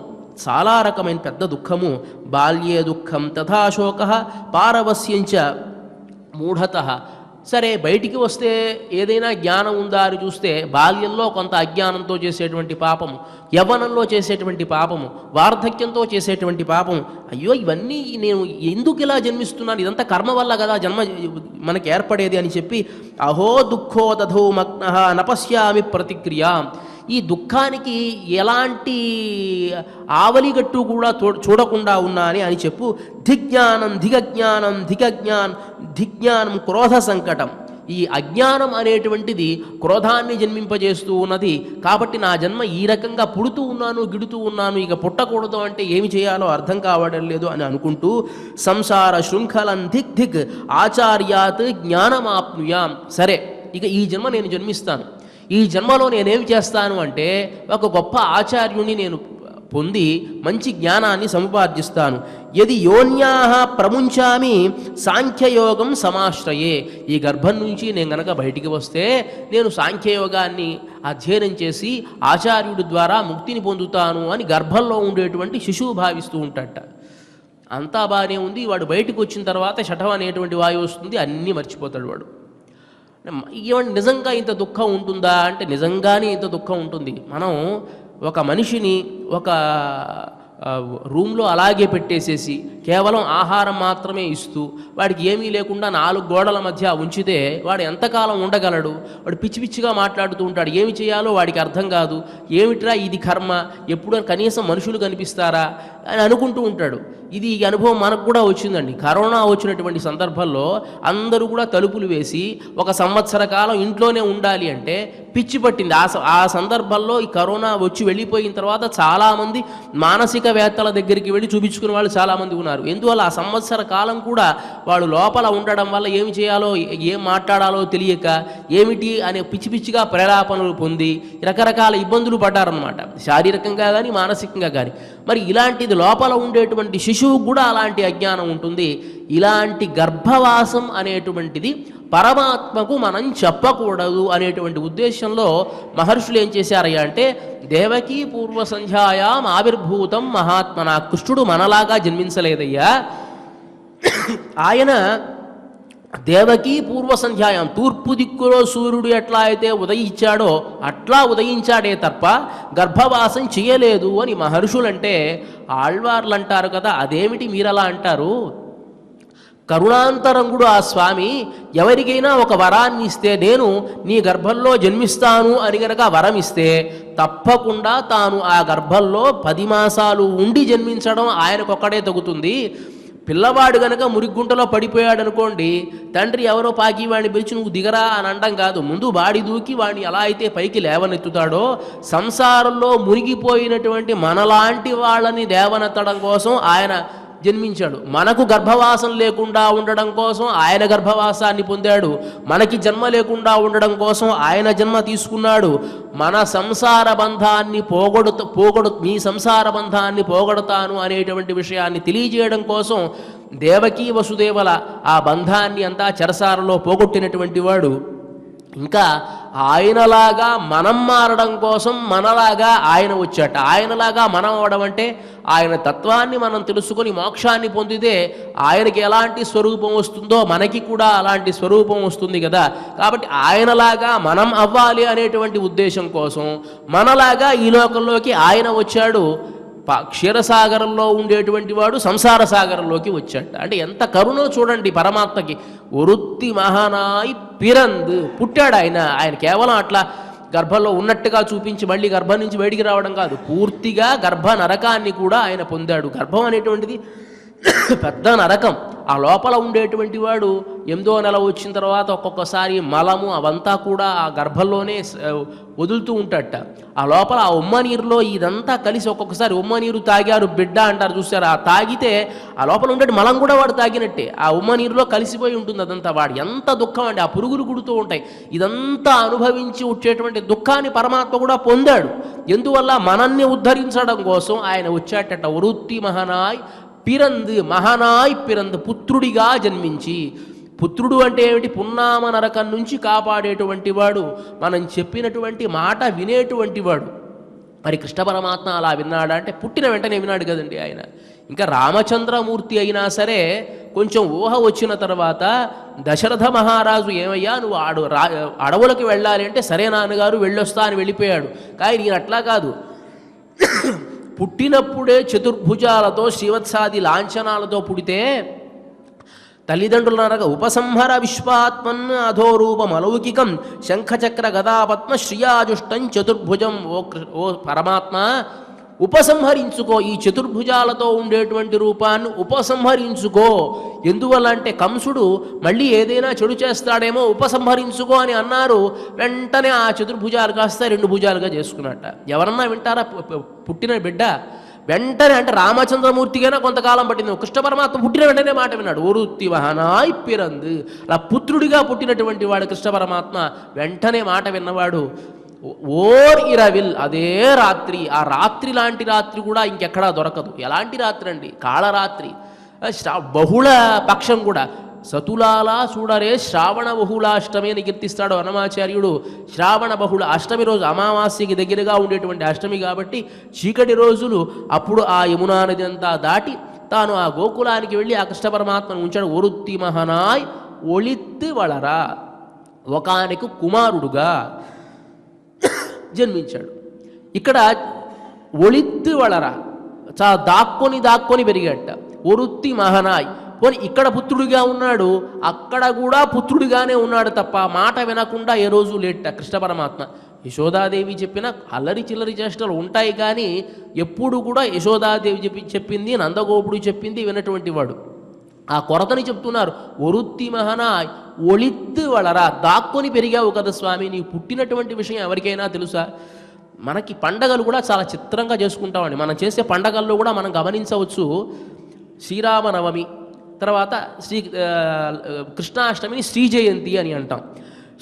చాలా రకమైన పెద్ద దుఃఖము. బాల్యే దుఃఖం తథాశోక పారవస్యంచ మూఢత. సరే బయటికి వస్తే ఏదైనా జ్ఞానం ఉందా అని చూస్తే బాల్యంలో కొంత అజ్ఞానంతో చేసేటువంటి పాపము, యవ్వనంలో చేసేటువంటి పాపము, వార్ధక్యంతో చేసేటువంటి పాపము, అయ్యో ఇవన్నీ నేను ఎందుకు ఇలా జన్మిస్తున్నాను, ఇదంతా కర్మ వల్ల కదా జన్మ మనకి ఏర్పడేది అని చెప్పి అహో దుఃఖో దధో మగ్నః నపశ్యామి ప్రతిక్రియా. ఈ దుఃఖానికి ఎలాంటి ఆవలిగట్టు కూడా చూడకుండా ఉన్నాని అని చెప్పు. ధిజ్ఞానం ధిగజ్ఞానం ధిజ్ఞానం క్రోధ సంకటం. ఈ అజ్ఞానం అనేటువంటిది క్రోధాన్ని జన్మింపజేస్తూ ఉన్నది. కాబట్టి నా జన్మ ఈ రకంగా పుడుతూ ఉన్నాను, గిడుతూ ఉన్నాను, ఇక పుట్టకూడదు అంటే ఏమి చేయాలో అర్థం కావడం లేదు అని అనుకుంటూ సంసార శృంఖలం ధిక్ ధిక్ ఆచార్యాత్ జ్ఞానమాప్నుయాం. సరే, ఇక ఈ జన్మ నేను జన్మిస్తాను. ఈ జన్మలో నేనేమి చేస్తాను అంటే ఒక గొప్ప ఆచార్యుని నేను పొంది మంచి జ్ఞానాన్ని సముపార్జిస్తాను. యది యోన్యాహ ప్రముంచామి సాంఖ్యయోగం సమాశ్రయే. ఈ గర్భం నుంచి నేను గనక బయటికి వస్తే నేను సాంఖ్యయోగాన్ని అధ్యయనం చేసి ఆచార్యుడి ద్వారా ముక్తిని పొందుతాను అని గర్భంలో ఉండేటువంటి శిశువు భావిస్తూ ఉంటాడట. అంతా బాగానే ఉంది. వాడు బయటకు వచ్చిన తర్వాత శఠం అనేటువంటి వాయువు వస్తుంది, అన్నీ మర్చిపోతాడు వాడు. ఏమంటే నిజంగా ఇంత దుఃఖం ఉంటుందా అంటే నిజంగానే ఇంత దుఃఖం ఉంటుంది. మనం ఒక మనిషిని ఒక రూమ్లో అలాగే పెట్టేసేసి కేవలం ఆహారం మాత్రమే ఇస్తూ వాడికి ఏమీ లేకుండా 4 గోడల మధ్య ఉంచితే వాడు ఎంతకాలం ఉండగలడు? వాడు పిచ్చి పిచ్చిగా మాట్లాడుతూ ఉంటాడు. ఏమి చేయాలో వాడికి అర్థం కాదు. ఏమిట్రా ఇది కర్మ, ఎప్పుడు కనీసం మనుషులు కనిపిస్తారా అని అనుకుంటూ ఉంటాడు. ఇది ఈ అనుభవం మనకు కూడా వచ్చిందండి. కరోనా వచ్చినటువంటి సందర్భంలో అందరూ కూడా తలుపులు వేసి 1 సంవత్సర కాలం ఇంట్లోనే ఉండాలి అంటే పిచ్చి పట్టింది. ఆ సందర్భంలో ఈ కరోనా వచ్చి వెళ్ళిపోయిన తర్వాత చాలామంది మానసికవేత్తల దగ్గరికి వెళ్ళి చూపించుకునే వాళ్ళు చాలామంది ఉన్నారు. ఎందువల్ల ఆ సంవత్సర కాలం కూడా వాళ్ళు లోపల ఉండడం వల్ల ఏమి చేయాలో ఏం మాట్లాడాలో తెలియక ఏమిటి అనే పిచ్చి పిచ్చిగా ప్రేలాపనలు పొంది రకరకాల ఇబ్బందులు పడ్డారన్నమాట, శారీరకంగా కానీ మానసికంగా కానీ. మరి ఇలాంటిది లోపల ఉండేటువంటి శిశువు కూడా అలాంటి అజ్ఞానం ఉంటుంది. ఇలాంటి గర్భవాసం అనేటువంటిది పరమాత్మకు మనం చెప్పకూడదు అనేటువంటి ఉద్దేశంలో మహర్షులు ఏం చేశారయ్యా అంటే దేవకీ పూర్వ సంధ్యాయాం ఆవిర్భూతం మహాత్మన. కృష్ణుడు మనలాగా జన్మించలేదయ్యా. ఆయన దేవకీ పూర్వ సంధ్యాయం, తూర్పు దిక్కులో సూర్యుడు ఎట్లా అయితే ఉదయించాడో అట్లా ఉదయించాడే తప్ప గర్భవాసం చేయలేదు అని మహర్షులంటే ఆళ్వార్లు అంటారు కదా. అదేమిటి మీరలా అంటారు? కరుణాంతరంగుడు ఆ స్వామి ఎవరికైనా ఒక వరాన్ని ఇస్తే నేను నీ గర్భంలో జన్మిస్తాను అని గనక వరం ఇస్తే తప్పకుండా తాను ఆ గర్భంలో 10 మాసాలు ఉండి జన్మించడం ఆయనకొక్కడే తగుతుంది. పిల్లవాడు గనక మురిగుంటలో పడిపోయాడు అనుకోండి, తండ్రి ఎవరో పాకి వాడిని పిలిచి నువ్వు దిగరా అని అనడం కాదు, ముందు బాడి దూకి వాడిని ఎలా అయితే పైకి లేవనెత్తుతాడో సంసారంలో మునిగిపోయినటువంటి మనలాంటి వాళ్ళని లేవనెత్తడం కోసం ఆయన జన్మించాడు. మనకు గర్భవాసం లేకుండా ఉండడం కోసం ఆయన గర్భవాసాన్ని పొందాడు. మనకి జన్మ లేకుండా ఉండడం కోసం ఆయన జన్మ తీసుకున్నాడు. మన సంసార బంధాన్ని మీ సంసార బంధాన్ని పోగొడతాను అనేటువంటి విషయాన్ని తెలియజేయడం కోసం దేవకీ వసుదేవల ఆ బంధాన్ని అంతా చెరసారలో పోగొట్టినటువంటి వాడు. ఇంకా ఆయనలాగా మనం మారడం కోసం మనలాగా ఆయన వచ్చాట. ఆయనలాగా మనం అవడం అంటే ఆయన తత్వాన్ని మనం తెలుసుకొని మోక్షాన్ని పొందితే ఆయనకి ఎలాంటి స్వరూపం వస్తుందో మనకి కూడా అలాంటి స్వరూపం వస్తుంది కదా. కాబట్టి ఆయనలాగా మనం అవ్వాలి అనేటువంటి ఉద్దేశం కోసం మనలాగా ఈ లోకంలోకి ఆయన వచ్చాడు. క్షీరసాగరంలో ఉండేటువంటి వాడు సంసార సాగరంలోకి వచ్చాడు. అంటే ఎంత కరుణో చూడండి పరమాత్మకి. ఒరుత్తి మహానాయి పిరంద్ పుట్టాడు ఆయన. ఆయన కేవలం అట్లా గర్భంలో ఉన్నట్టుగా చూపించి మళ్ళీ గర్భం నుంచి బయటికి రావడం కాదు, పూర్తిగా గర్భ నరకాన్ని కూడా ఆయన పొందాడు. గర్భం అనేటువంటిది పెద్ద నరకం. ఆ లోపల ఉండేటువంటి వాడు 8వ నెల వచ్చిన తర్వాత ఒక్కొక్కసారి మలము అవంతా కూడా ఆ గర్భంలోనే వదులుతూ ఉంటాడట. ఆ లోపల ఆ ఉమ్మ నీరులో ఇదంతా కలిసి ఒక్కొక్కసారి ఉమ్మ నీరు తాగారు బిడ్డ అంటారు చూసారు, ఆ తాగితే ఆ లోపల ఉండే మలం కూడా వాడు తాగినట్టే ఆ ఉమ్మ నీరులో కలిసిపోయి ఉంటుంది అదంతా. వాడు ఎంత దుఃఖం అండి, ఆ పురుగులు కుడుతూ ఉంటాయి. ఇదంతా అనుభవించి వచ్చేటువంటి దుఃఖాన్ని పరమాత్మ కూడా పొందాడు. ఎందువల్ల మనల్ని ఉద్ధరించడం కోసం ఆయన వచ్చాటట. వృత్తి మహానాయ్ పిరంద్, మహానాయ్ పిరంద్, పుత్రుడిగా జన్మించి. పుత్రుడు అంటే ఏమిటి? పున్నామ నరకం నుంచి కాపాడేటువంటి వాడు, మనం చెప్పినటువంటి మాట వినేటువంటి వాడు. మరి కృష్ణ పరమాత్మ అలా విన్నాడా అంటే పుట్టిన వెంటనే విన్నాడు కదండి ఆయన. ఇంకా రామచంద్రమూర్తి అయినా సరే కొంచెం ఊహ వచ్చిన తర్వాత దశరథ మహారాజు ఏమయ్యా నువ్వు అడవులకు వెళ్ళాలి అంటే సరే నాన్నగారు వెళ్ళొస్తా అని వెళ్ళిపోయాడు. కానీ నేను అట్లా కాదు, పుట్టినప్పుడే చతుర్భుజాలతో శ్రీవత్సాది లాంఛనాలతో పుడితే తల్లిదండ్రుల నరక ఉపసంహర విశ్వాత్మన్ అధోరూపమలౌకికం శంఖచక్ర గదాపద్మ శ్రియాజుష్టం చతుర్భుజం. ఓ పరమాత్మ, ఓ ఉపసంహరించుకో, ఈ చతుర్భుజాలతో ఉండేటువంటి రూపాన్ని ఉపసంహరించుకో. ఎందువల్ల అంటే కంసుడు మళ్ళీ ఏదైనా చెడు చేస్తాడేమో, ఉపసంహరించుకో అని అన్నారు. వెంటనే ఆ చతుర్భుజాలు కాస్త 2 భుజాలుగా చేసుకున్నట్ట. ఎవరన్నా వింటారా? పుట్టిన బిడ్డ వెంటనే, అంటే రామచంద్రమూర్తికైనా కొంతకాలం పట్టింది, కృష్ణ పరమాత్మ పుట్టిన వెంటనే మాట విన్నాడు. ఒరుత్తి వహనాయ్ పిరందు, అలా పుత్రుడిగా పుట్టినటువంటి వాడు కృష్ణ పరమాత్మ వెంటనే మాట విన్నవాడు. ఓర్ ఇరవిల్, అదే రాత్రి, ఆ రాత్రి లాంటి రాత్రి కూడా ఇంకెక్కడా దొరకదు. ఎలాంటి రాత్రి అండి? కాళరాత్రి, బహుళ పక్షం కూడా. సతులాలా చూడరే శ్రావణ బహుళాష్టమి అని కీర్తిస్తాడు అన్నమాచార్యుడు. శ్రావణ బహుళ అష్టమి రోజు, అమావాస్యకి దగ్గరగా ఉండేటువంటి అష్టమి కాబట్టి చీకటి రోజులు. అప్పుడు ఆ యమునా నది అంతా దాటి తాను ఆ గోకులానికి వెళ్ళి ఆ కృష్ణ పరమాత్మను ఉంచాడు. ఒరుత్తి మహనాయ్ ఒళిత్తు వళరా, ఒకానికి కుమారుడుగా జన్మించాడు. ఇక్కడ ఒళిత్తు వళరా, చాలా దాక్కొని పెరిగాట. ఒరుత్తి మహనాయ్, పోనీ ఇక్కడ పుత్రుడిగా ఉన్నాడు, అక్కడ కూడా పుత్రుడిగానే ఉన్నాడు తప్ప మాట వినకుండా ఏ రోజు లేట కృష్ణ పరమాత్మ. యశోదాదేవి చెప్పిన అల్లరి చిల్లరి చేష్టలు ఉంటాయి, కానీ ఎప్పుడు కూడా యశోదాదేవి చెప్పింది, నందగోపుడు చెప్పింది వినటువంటి వాడు. ఆ కొరతని చెప్తున్నారు. ఒరుత్తి మహనాయ్ ఒళిత్తు వళరా, దాక్కొని పెరిగావు కదా స్వామి, నీవు పుట్టినటువంటి విషయం ఎవరికైనా తెలుసా? మనకి పండగలు కూడా చాలా చిత్రంగా చేసుకుంటామండి. మనం చేసే పండగల్లో కూడా మనం గమనించవచ్చు. శ్రీరామనవమి తర్వాత కృష్ణాష్టమిని శ్రీ జయంతి అని అంటాం.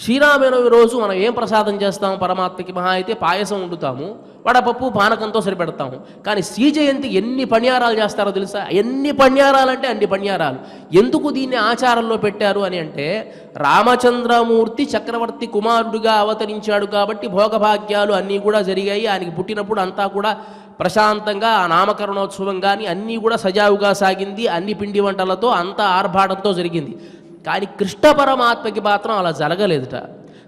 శ్రీరామనవమి రోజు మనం ఏం ప్రసాదం చేస్తాము పరమాత్మకి? మహా అయితే పాయసం వండుతాము, వడపప్పు పానకంతో సరిపెడతాము. కానీ శ్రీ జయంతి ఎన్ని పణ్యారాలు చేస్తారో తెలుసా? ఎన్ని పణ్యారాలు అంటే అన్ని పణ్యారాలు. ఎందుకు దీన్ని ఆచారంలో పెట్టారు అని అంటే, రామచంద్రమూర్తి చక్రవర్తి కుమారుడిగా అవతరించాడు కాబట్టి భోగభాగ్యాలు అన్నీ కూడా జరిగాయి. ఆయనకి పుట్టినప్పుడు అంతా కూడా ప్రశాంతంగా ఆ నామకరణోత్సవం కానీ అన్నీ కూడా సజావుగా సాగింది. అన్ని పిండి వంటలతో అంత ఆర్భాటంతో జరిగింది. కానీ కృష్ణ పరమాత్మకి మాత్రం అలా జరగలేదుట.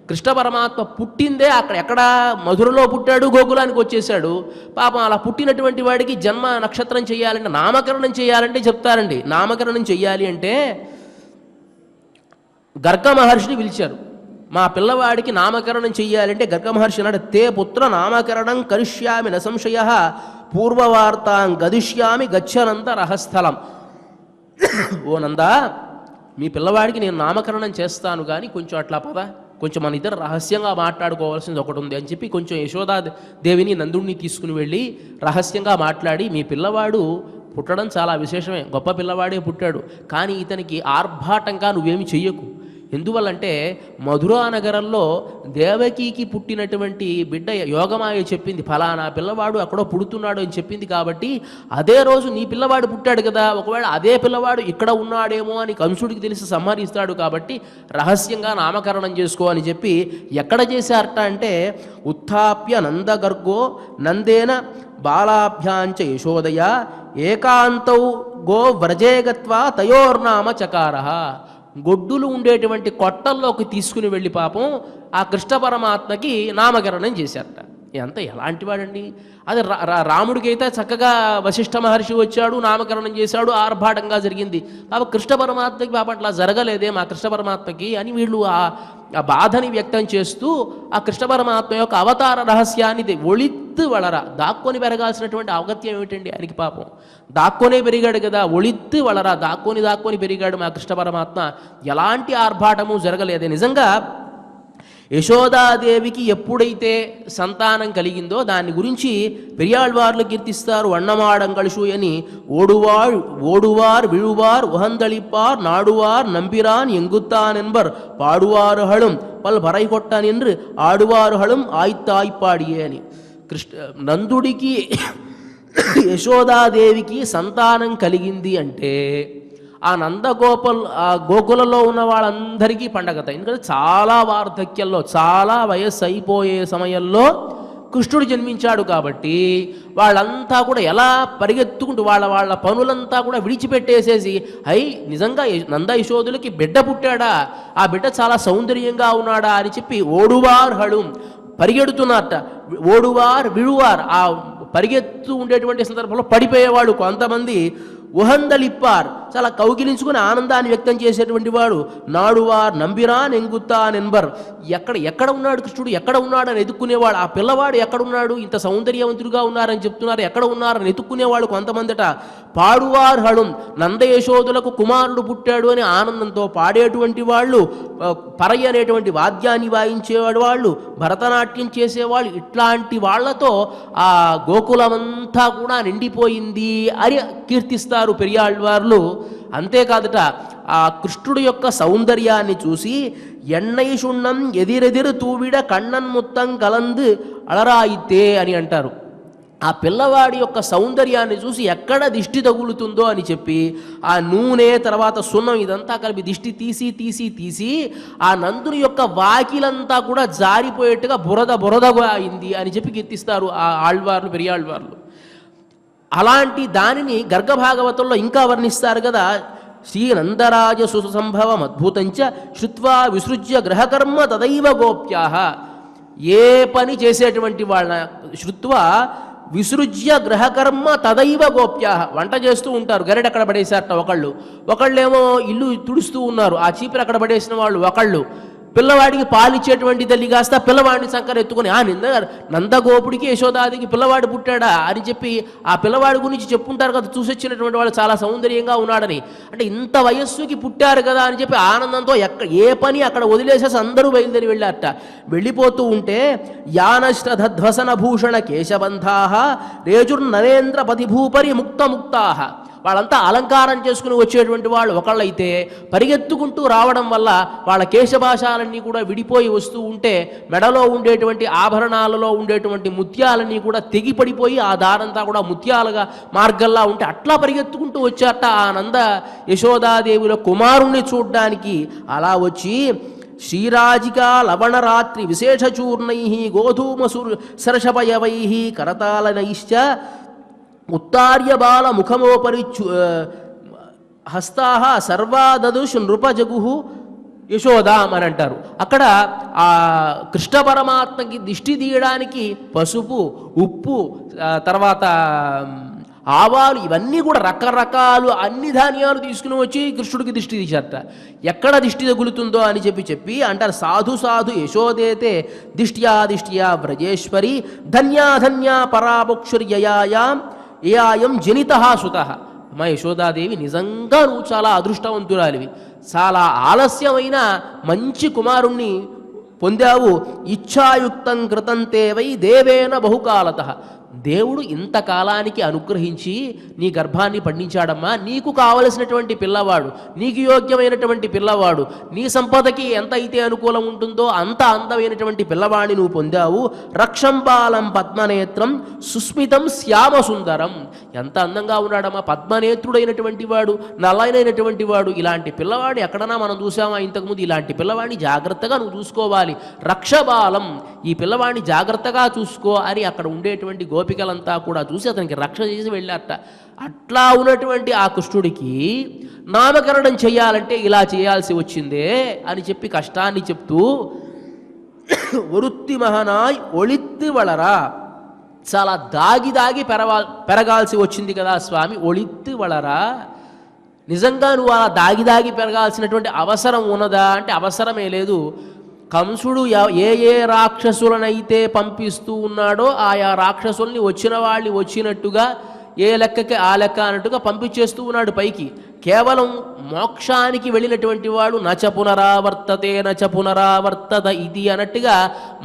కృష్ణ పరమాత్మ పుట్టిందే ఎక్కడ మధురలో పుట్టాడు, గోకులానికి వచ్చేసాడు. పాపం అలా పుట్టినటువంటి వాడికి జన్మ నక్షత్రం చేయాలంటే, నామకరణం చేయాలంటే చెప్తారండి. నామకరణం చెయ్యాలి అంటే గర్గ మహర్షిని పిలిచారు. మా పిల్లవాడికి నామకరణం చెయ్యాలంటే గర్గ మహర్షి అన్నాడు, తే పుత్ర నామకరణం కరిష్యామి న సంశయ పూర్వవార్తాం గదిష్యామి గచ్చనంత రహస్థలం. ఓ నందా, మీ పిల్లవాడికి నేను నామకరణం చేస్తాను, కానీ కొంచెం అట్లా పద, కొంచెం మన ఇద్దరు రహస్యంగా మాట్లాడుకోవాల్సింది ఒకటి ఉంది అని చెప్పి కొంచెం యశోదాదేవిని నందుడిని తీసుకుని వెళ్ళి రహస్యంగా మాట్లాడి, మీ పిల్లవాడు పుట్టడం చాలా విశేషమే, గొప్ప పిల్లవాడే పుట్టాడు, కానీ ఇతనికి ఆర్భాటంగా నువ్వేమి చెయ్యకు. ఎందువల్లంటే మధురా నగరంలో దేవకీకి పుట్టినటువంటి బిడ్డ యోగమాయ చెప్పింది, ఫలానా పిల్లవాడు అక్కడో పుడుతున్నాడు అని చెప్పింది. కాబట్టి అదే రోజు నీ పిల్లవాడు పుట్టాడు కదా, ఒకవేళ అదే పిల్లవాడు ఇక్కడ ఉన్నాడేమో అని కంసుడికి తెలిసి సంహరిస్తాడు, కాబట్టి రహస్యంగా నామకరణం చేసుకో అని చెప్పి ఎక్కడ చేశారట అంటే, ఉత్థాప్య నందగర్గో నందేన బాలాభ్యాంచ యశోదయ ఏకాంతౌ గో వ్రజేగత్వా తయోర్నామ చకారః. గొడ్డులు ఉండేటువంటి కొట్టల్లోకి తీసుకుని వెళ్ళి పాపం ఆ కృష్ణ పరమాత్మకి నామకరణం చేశారట. ఎంత ఎలాంటి వాడండి? అదే రాముడికి అయితే చక్కగా వశిష్ఠ మహర్షి వచ్చాడు, నామకరణం చేశాడు, ఆర్భాటంగా జరిగింది. పాప కృష్ణ పరమాత్మకి పాప అట్లా జరగలేదే మా కృష్ణ పరమాత్మకి అని వీళ్ళు ఆ బాధని వ్యక్తం చేస్తూ ఆ కృష్ణ పరమాత్మ యొక్క అవతార రహస్యాన్ని ఒళిత్తు వళరా, దాక్కొని పెరగాల్సినటువంటి అవగత్యం ఏమిటండి ఆయనకి? పాపం దాక్కొనే పెరిగాడు కదా, ఒళిత్తు వళరా, దాక్కొని పెరిగాడు మా కృష్ణ పరమాత్మ. ఎలాంటి ఆర్భాటము జరగలేదే. నిజంగా యశోదాదేవికి ఎప్పుడైతే సంతానం కలిగిందో దాని గురించి పెరియాళ్వార్లు కీర్తిస్తారు. వన్నమాడంగళుషు అని ఓడువార్ విழுவார் உகந்தளிப்பார் நாடுவார் நம்பிரான் எங்குத்தான் என்பர் பாடுவார்களும் பல் பறை கொட்டான் என்று ఆడువారుహళం ఆయిత్తాయిపాడియే అని. నందుడికి యశోదాదేవికి సంతానం కలిగింది అంటే ఆ గోకులలో ఉన్న వాళ్ళందరికీ పండగత. ఎందుకంటే చాలా వార్ధక్యంలో, చాలా వయస్సు అయిపోయే సమయంలో కృష్ణుడు జన్మించాడు కాబట్టి వాళ్ళంతా కూడా ఎలా పరిగెత్తుకుంటూ వాళ్ళ పనులంతా కూడా విడిచిపెట్టేసేసి, నిజంగా నంద యశోదులకి బిడ్డ పుట్టాడా, ఆ బిడ్డ చాలా సౌందర్యంగా ఉన్నాడా అని చెప్పి ఓడువార్హళం పరిగెడుతున్నారట. ఓడువార్ విழுవార్, ఆ పరిగెత్తు ఉండేటువంటి సందర్భంలో పడిపోయేవాడు కొంతమంది. ఉహందలిప్పార్, చాలా కౌగిలించుకుని ఆనందాన్ని వ్యక్తం చేసేటువంటి వాడు. నాడువార్ నంబిరాన్ ఎంగుత్తాన్ ఎన్బర్, ఎక్కడ ఉన్నాడు కృష్ణుడు, ఎక్కడ ఉన్నాడు అని ఎదుక్కునేవాడు. ఆ పిల్లవాడు ఎక్కడున్నాడు, ఇంత సౌందర్యవంతుడుగా ఉన్నారని చెప్తున్నారు, ఎక్కడ ఉన్నారని ఎదుక్కునేవాడు కొంతమందిట. పాడువార్ హళం, నందయశోదులకు కుమారుడు పుట్టాడు అని ఆనందంతో పాడేటువంటి వాళ్ళు, పరయ్య అనేటువంటి వాద్యాన్ని వాయించేవాడు వాళ్ళు, భరతనాట్యం చేసేవాళ్ళు, ఇట్లాంటి వాళ్లతో ఆ గోకులమంతా కూడా నిండిపోయింది అని కీర్తిస్తారు పెరియాళ్వార్లు. అంతేకాదట, ఆ కృష్ణుడు యొక్క సౌందర్యాన్ని చూసి ఎన్నై షుణ్ణం ఎదిరెదిరు తూవిడ కണ്ണన్ ముత్తం కలందు అలరాయితే అని అంటారు. ఆ పిల్లవాడి యొక్క సౌందర్యాన్ని చూసి ఎక్కడ దిష్టి తగులుతుందో అని చెప్పి ఆ నూనె తర్వాత సున్నం ఇదంతా కలిపి దిష్టి తీసి ఆ నందుని యొక్క వాకిలంతా కూడా జారిపోయేట్టుగా బురదగా అయింది అని చెప్పి కీర్తిస్తారు ఆ ఆళ్వార్లు, పెరియాళ్వార్లు. అలాంటి దానిని గర్గభాగవతంలో ఇంకా వర్ణిస్తారు కదా. శ్రీనందరాజ సుసంభవం అద్భుతంచ శ్రుత్వా విసృజ్య గ్రహకర్మ తదైవ గోప్యాః. ఏ పని చేసేటువంటి వాళ్ళ శ్రుత్వా విసృజ్య గ్రహకర్మ తదైవ గోప్యాః. వంట చేస్తూ ఉంటారు, గరిట అక్కడ పడేసారట ఒకళ్ళేమో ఇల్లు తుడుస్తూ ఉన్నారు, ఆ చీపురు అక్కడ పడేసిన వాళ్ళు ఒకళ్ళు. పిల్లవాడికి పాలిచ్చేటువంటి తల్లి కాస్త పిల్లవాడిని సంకరెత్తుకుని నందగోపుడికి యశోదాదికి పిల్లవాడు పుట్టాడా అని చెప్పి ఆ పిల్లవాడి గురించి చెప్పుంటారు కదా, చూసొచ్చినటువంటి వాళ్ళు చాలా సౌందర్యంగా ఉన్నాడని. అంటే ఇంత వయస్సుకి పుట్టారు కదా అని చెప్పి ఆనందంతో ఏ పని అక్కడ వదిలేసేసి అందరూ బయలుదేరి వెళ్ళారట. వెళ్ళిపోతూ ఉంటే యానశ్రధ్వసన భూషణ కేశబంధాః రేజుర్నరేంద్ర పతిభూపరి ముక్తాః. వాళ్ళంతా అలంకారం చేసుకుని వచ్చేటువంటి వాళ్ళు ఒకళ్ళైతే పరిగెత్తుకుంటూ రావడం వల్ల వాళ్ళ కేశభాషాలన్నీ కూడా విడిపోయి వస్తూ ఉంటే మెడలో ఉండేటువంటి ఆభరణాలలో ఉండేటువంటి ముత్యాలన్నీ కూడా తెగిపడిపోయి ఆ దారంతా కూడా ముత్యాలుగా మార్గంలా ఉంటే అట్లా పరిగెత్తుకుంటూ వచ్చారట ఆ నంద యశోదాదేవుల కుమారుణ్ణి చూడ్డానికి. అలా వచ్చి శ్రీరాజికా లవణరాత్రి విశేషచూర్ణై గోధూమసు సరసపయవై కరతాళనైశ్చ ఉత్తార్యబాల ముఖమోపరి హస్తాహ సర్వాదదుష్ నృపజగు యశోదాం అని అంటారు. అక్కడ ఆ కృష్ణ పరమాత్మకి దిష్టి తీయడానికి పసుపు, ఉప్పు, తర్వాత ఆవాలు ఇవన్నీ కూడా రకరకాలు అన్ని ధాన్యాలు తీసుకుని వచ్చి కృష్ణుడికి దిష్టి తీశారట. ఎక్కడ దిష్టి తగులుతుందో అని చెప్పి అంటారు. సాధు యశోదేతే దిష్ట్యా వ్రజేశ్వరి ధన్యా పరాపక్షుర్యయాయాం ఏయాయం జనిత సుత. మా యశోదాదేవి నిజంగా నువ్వు చాలా అదృష్టవంతురాలివి, చాలా ఆలస్యమైన మంచి కుమారుణ్ణి పొందావు. ఇచ్ఛాయుక్తం కృతంతే వై దేవేన బహుకాలత. దేవుడు ఇంతకాలానికి అనుగ్రహించి నీ గర్భాన్ని పండించాడమ్మా. నీకు కావలసినటువంటి పిల్లవాడు, నీకు యోగ్యమైనటువంటి పిల్లవాడు, నీ సంపదకి ఎంత అయితే అనుకూలం ఉంటుందో అంత అందమైనటువంటి పిల్లవాడిని నువ్వు పొందావు. రక్షంబాలం పద్మనేత్రం సుస్మితం శ్యామ సుందరం. ఎంత అందంగా ఉన్నాడమ్మా, పద్మనేత్రుడైనటువంటి వాడు, నల్లైనటువంటి వాడు. ఇలాంటి పిల్లవాడు ఎక్కడన్నా మనం చూసామా ఇంతకుముందు? ఇలాంటి పిల్లవాడిని జాగ్రత్తగా నువ్వు చూసుకోవాలి. రక్షబాలం, ఈ పిల్లవాడిని జాగ్రత్తగా చూసుకో అని అక్కడ ఉండేటువంటి గోపికలంతా కూడా చూసి అతనికి రక్షణ చేసి వెళ్ళారట. అట్లా ఉన్నటువంటి ఆ కృష్ణుడికి నామకరణం చేయాలంటే ఇలా చేయాల్సి వచ్చిందే అని చెప్పి కష్టాన్ని చెప్తూ ఒరుత్తి మహనాయ్ ఒళిత్తి వళరా, చాలా దాగి పెరగాల్సి వచ్చింది కదా స్వామి, ఒళిత్తి వళరా. నిజంగా నువ్వు అలా దాగి పెరగాల్సినటువంటి అవసరం ఉన్నదా అంటే అవసరమే లేదు. కంసుడు ఏ రాక్షసులనైతే పంపిస్తూ ఉన్నాడో ఆయా రాక్షసుల్ని వచ్చిన వాళ్ళని వచ్చినట్టుగా ఏ లెక్కకి ఆ లెక్క అన్నట్టుగా పంపించేస్తూ ఉన్నాడు పైకి. కేవలం మోక్షానికి వెళ్ళినటువంటి వాడు నచ పునరావర్తత ఇది అన్నట్టుగా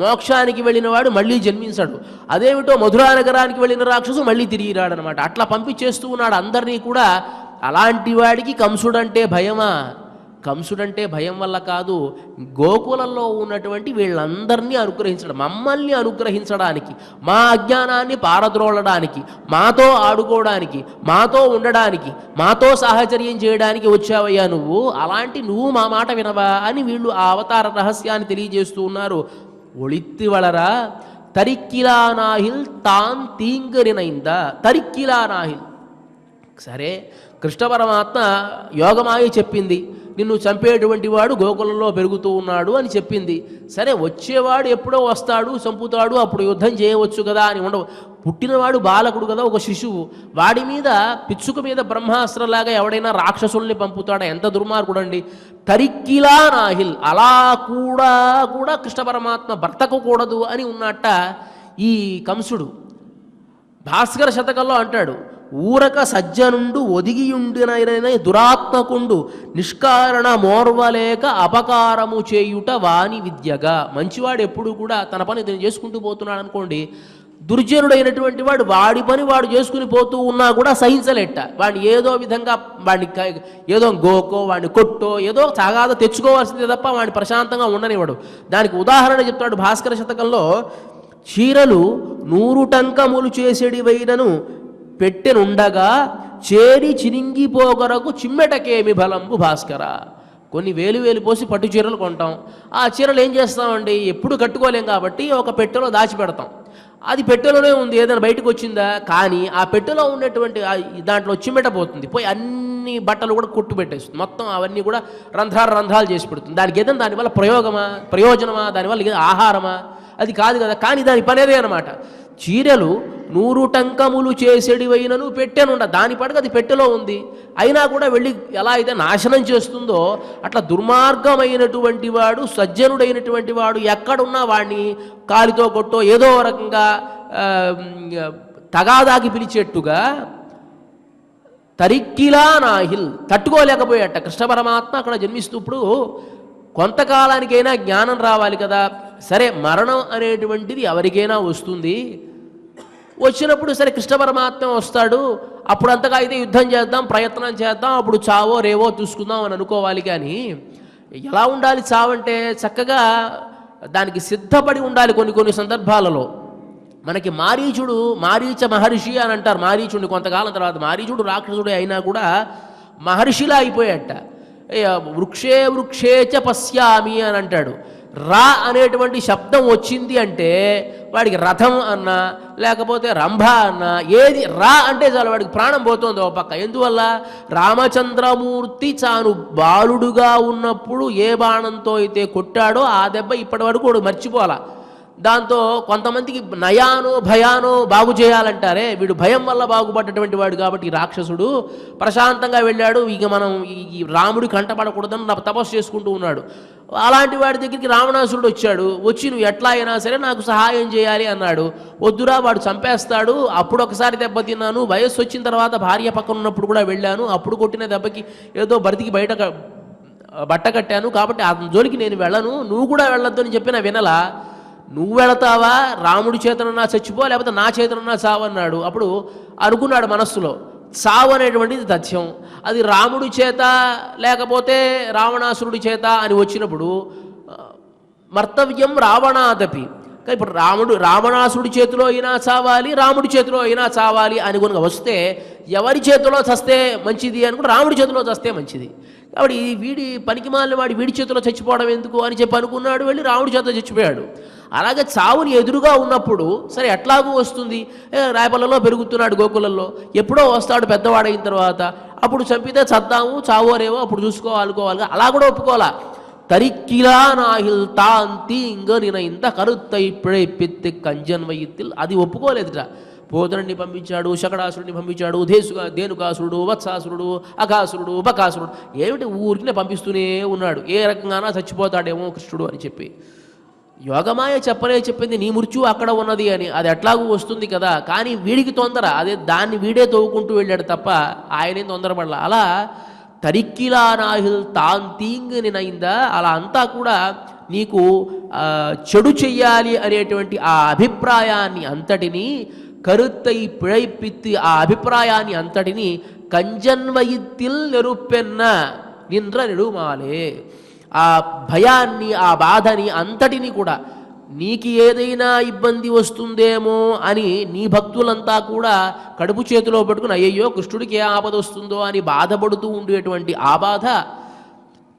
మోక్షానికి వెళ్ళిన వాడు మళ్ళీ జన్మించాడు. అదేమిటో మధురా నగరానికి వెళ్ళిన రాక్షసు మళ్ళీ తిరిగి రాడనమాట. అట్లా పంపించేస్తూ ఉన్నాడు అందరినీ కూడా. అలాంటి వాడికి కంసుడంటే భయమా? కంసుడంటే భయం వల్ల కాదు, గోకులంలో ఉన్నటువంటి వీళ్ళందరినీ అనుగ్రహించడం, మమ్మల్ని అనుగ్రహించడానికి, మా అజ్ఞానాన్ని పారద్రోలడానికి, మాతో ఆడుకోవడానికి, మాతో ఉండడానికి, మాతో సాహచర్యం చేయడానికి వచ్చావయ్యా నువ్వు. అలాంటి నువ్వు మా మాట వినవా అని వీళ్ళు ఆ అవతార రహస్యాన్ని తెలియజేస్తూ ఉన్నారు. ఒళిత్తి వళరా తరిక్కిలా నాహిల్ తాన్ తీంగరినైందా. తరిక్కిలా నాహిల్, సరే కృష్ణ పరమాత్మ యోగమాయి చెప్పింది, నిన్ను చంపేటువంటి వాడు గోకులంలో పెరుగుతూ ఉన్నాడు అని చెప్పింది. సరే వచ్చేవాడు ఎప్పుడో వస్తాడు, చంపుతాడు, అప్పుడు యుద్ధం చేయవచ్చు కదా అని ఉండవు. పుట్టినవాడు బాలకుడు కదా, ఒక శిశువు, వాడి మీద పిచ్చుక మీద బ్రహ్మాస్త్రలాగా ఎవడైనా రాక్షసుల్ని పంపుతాడా? ఎంత దుర్మార్గుడు అండి. తరిక్కిలా నాహిల్, అలా కూడా కృష్ణ పరమాత్మ భర్తకు కూడదు అని ఉన్నట్ట ఈ కంసుడు. భాస్కర శతకంలో అంటాడు, ఊరక సజ్జనుండు ఒదిగియుండినైన దురాత్మకుండు నిష్కారణ మోర్వలేక అపకారము చేయుట వాని విద్యగా. మంచివాడు ఎప్పుడు కూడా తన పని తను చేసుకుంటూ పోతున్నాడు అనుకోండి, దుర్జనుడైనటువంటి వాడు వాడి పని వాడు చేసుకుని పోతూ ఉన్నా కూడా సహించలేట. వాడిని ఏదో విధంగా వాడిని ఏదో గోకో వాడిని కొట్టో ఏదో తగాద తెచ్చుకోవాల్సిందే తప్ప వాడిని ప్రశాంతంగా ఉండనివాడు. దానికి ఉదాహరణ చెప్తాడు భాస్కర శతకంలో, చీరలు 100 టంకములు చేసేడివైనను పెట్టెనుండగా చేరి చినింగిపోగరకు చిమ్మెటకేమి బలంబు భాస్కర. కొన్ని వేలు పోసి పట్టు చీరలు కొంటాం. ఆ చీరలు ఏం చేస్తామండి, ఎప్పుడు కట్టుకోలేం కాబట్టి ఒక పెట్టెలో దాచిపెడతాం. అది పెట్టెలోనే ఉంది, ఏదైనా బయటకు వచ్చిందా? కానీ ఆ పెట్టెలో ఉన్నటువంటి దాంట్లో చిమ్మెటపోతుంది, పోయి అన్ని బట్టలు కూడా కొట్టు పెట్టేస్తుంది, మొత్తం అవన్నీ కూడా రంధ్రాలు చేసి పెడుతుంది. దానికి ఏదైనా దానివల్ల ప్రయోజనమా? దానివల్ల ఆహారమా? అది కాదు కదా. కానీ దాని పనేదే అనమాట. చీరలు 100 టంకములు చేసేడివైనను పెట్టెనుండ, దాని పడక అది పెట్టెలో ఉంది, అయినా కూడా వెళ్ళి ఎలా అయితే నాశనం చేస్తుందో అట్లా దుర్మార్గమైనటువంటి వాడు, సజ్జనుడైనటువంటి వాడు ఎక్కడున్నా వాడిని కాలితో కొట్టో ఏదో రకంగా తగాదాకి పిలిచేట్టుగా తరిక్కిలా నాహిల్, తట్టుకోలేకపోయాట కృష్ణ పరమాత్మ. అక్కడ జన్మిస్తూప్పుడు కొంతకాలానికైనా జ్ఞానం రావాలి కదా. సరే మరణం అనేటువంటిది ఎవరికైనా వస్తుంది, వచ్చినప్పుడు సరే కృష్ణ పరమాత్మ వస్తాడు, అప్పుడు అంతగా అయితే యుద్ధం చేద్దాం, ప్రయత్నం చేద్దాం, అప్పుడు చావో రేవో చూసుకుందాం అని అనుకోవాలి. కానీ ఎలా ఉండాలి చావంటే? చక్కగా దానికి సిద్ధపడి ఉండాలి. కొన్ని సందర్భాలలో మనకి మారీచ మహర్షి అని అంటారు. మారీచుడిని కొంతకాలం తర్వాత, మారీచుడు రాక్షసుడే అయినా కూడా మహర్షిలా అయిపోయాట. వృక్షే చ పశ్యామి అని అంటాడు. రా అనేటువంటి శబ్దం వచ్చింది అంటే వాడికి రథం అన్నా లేకపోతే రంభ అన్నా ఏది రా అంటే చాలు వాడికి ప్రాణం పోతుంది ఓ పక్క. ఎందువల్ల? రామచంద్రమూర్తి తాను బాలుడుగా ఉన్నప్పుడు ఏ బాణంతో అయితే కొట్టాడో ఆ దెబ్బ ఇప్పటి వరకు వాడు మర్చిపోవాలా. దాంతో కొంతమందికి నయానో భయానో బాగు చేయాలంటారే, వీడు భయం వల్ల బాగుపడ్డటువంటి వాడు కాబట్టి రాక్షసుడు ప్రశాంతంగా వెళ్ళాడు. ఇక మనం ఈ రాముడి కంటపడకూడదని తపస్సు చేసుకుంటూ ఉన్నాడు. అలాంటి వాడి దగ్గరికి రావణాసురుడు వచ్చి నువ్వు ఎట్లా అయినా సరే నాకు సహాయం చేయాలి అన్నాడు. వద్దురా, వాడు చంపేస్తాడు, అప్పుడు ఒకసారి దెబ్బతిన్నాను, వయస్సు వచ్చిన తర్వాత భార్య పక్కన ఉన్నప్పుడు కూడా వెళ్ళాను, అప్పుడు కొట్టిన దెబ్బకి ఏదో బ్రతికి బట్ట కట్టాను, కాబట్టి ఆ జోలికి నేను వెళ్ళను, నువ్వు కూడా వెళ్ళొద్దు అని చెప్పిన వినలా. నువ్వు వెళతావా, రాముడి చేతనన్నా చచ్చిపో లేకపోతే నా చేతనన్నా చావన్నాడు. అప్పుడు అనుకున్నాడు మనస్సులో, చావు అనేటువంటిది తథ్యం, అది రాముడి చేత లేకపోతే రావణాసురుడి చేత అని వచ్చినప్పుడు మర్తవ్యం రావణాదపి. ఇప్పుడు రావణాసుడి చేతిలో అయినా చావాలి, రాముడి చేతిలో అయినా చావాలి అని కనుక వస్తే ఎవరి చేతిలో చస్తే మంచిది అనుకుంటే రాముడి చేతిలో చస్తే మంచిది. కాబట్టి వీడి పనికి మాలిన వాడి వీడి చేతిలో చచ్చిపోవడం ఎందుకు అని చెప్పి అనుకున్నాడు, వెళ్ళి రాముడి చేతిలో చచ్చిపోయాడు. అలాగే చావుని ఎదురుగా ఉన్నప్పుడు సరే ఎట్లాగూ వస్తుంది, రాయపల్లలో పెరుగుతున్నాడు గోకులంలో, ఎప్పుడో వస్తాడు పెద్దవాడైన తర్వాత, అప్పుడు చంపితే చద్దాము చావోరేవో అప్పుడు చూసుకోవాలనుకోవాలి, అలా కూడా ఒప్పుకోవాలా. తరిక్కిలా నాహిల్ తాన్ తీంగ నిన ఇంత కరుత్తై పిழைப்பித்து కంజన్ వయిత్తిల్, అది ఒప్పుకోలేదుట. పోతనుడిని పంపించాడు, శకడాసురుడిని పంపించాడు, ధేనుకాసురుడు, వత్సాసురుడు, అఘాసురుడు, బకాసురుడు, ఏమిటి ఊరికినే పంపిస్తూనే ఉన్నాడు, ఏ రకంగానా చచ్చిపోతాడేమో కృష్ణుడు అని చెప్పి. యోగమాయ చెప్పింది నీ మృత్యు అక్కడ ఉన్నది అని, అది ఎట్లాగూ వస్తుంది కదా. కానీ వీడికి తొందర, అదే దాన్ని వీడే తవ్వుకుంటూ వెళ్ళాడు తప్ప ఆయనేం తొందరపడలా. అలా తరిక్కిలా నాహిల్ తాన్ తీంగ్ నినైందా, అలా అంతా కూడా నీకు చెడు చెయ్యాలి అనేటువంటి ఆ అభిప్రాయాన్ని అంతటినీ కరుత్తై పిழைப்பித்து ఆ అభిప్రాయాన్ని అంతటినీ కంజన్వయిత్తిల్ నెరుపెన్న నింద్ర నిడుమాలే, ఆ భయాన్ని ఆ బాధని అంతటిని కూడా నీకు ఏదైనా ఇబ్బంది వస్తుందేమో అని నీ భక్తులంతా కూడా కడుపు చేతిలో పెట్టుకుని అయ్యయ్యో కృష్ణుడికి ఏ ఆపద వస్తుందో అని బాధపడుతూ ఉండేటువంటి ఆ బాధ,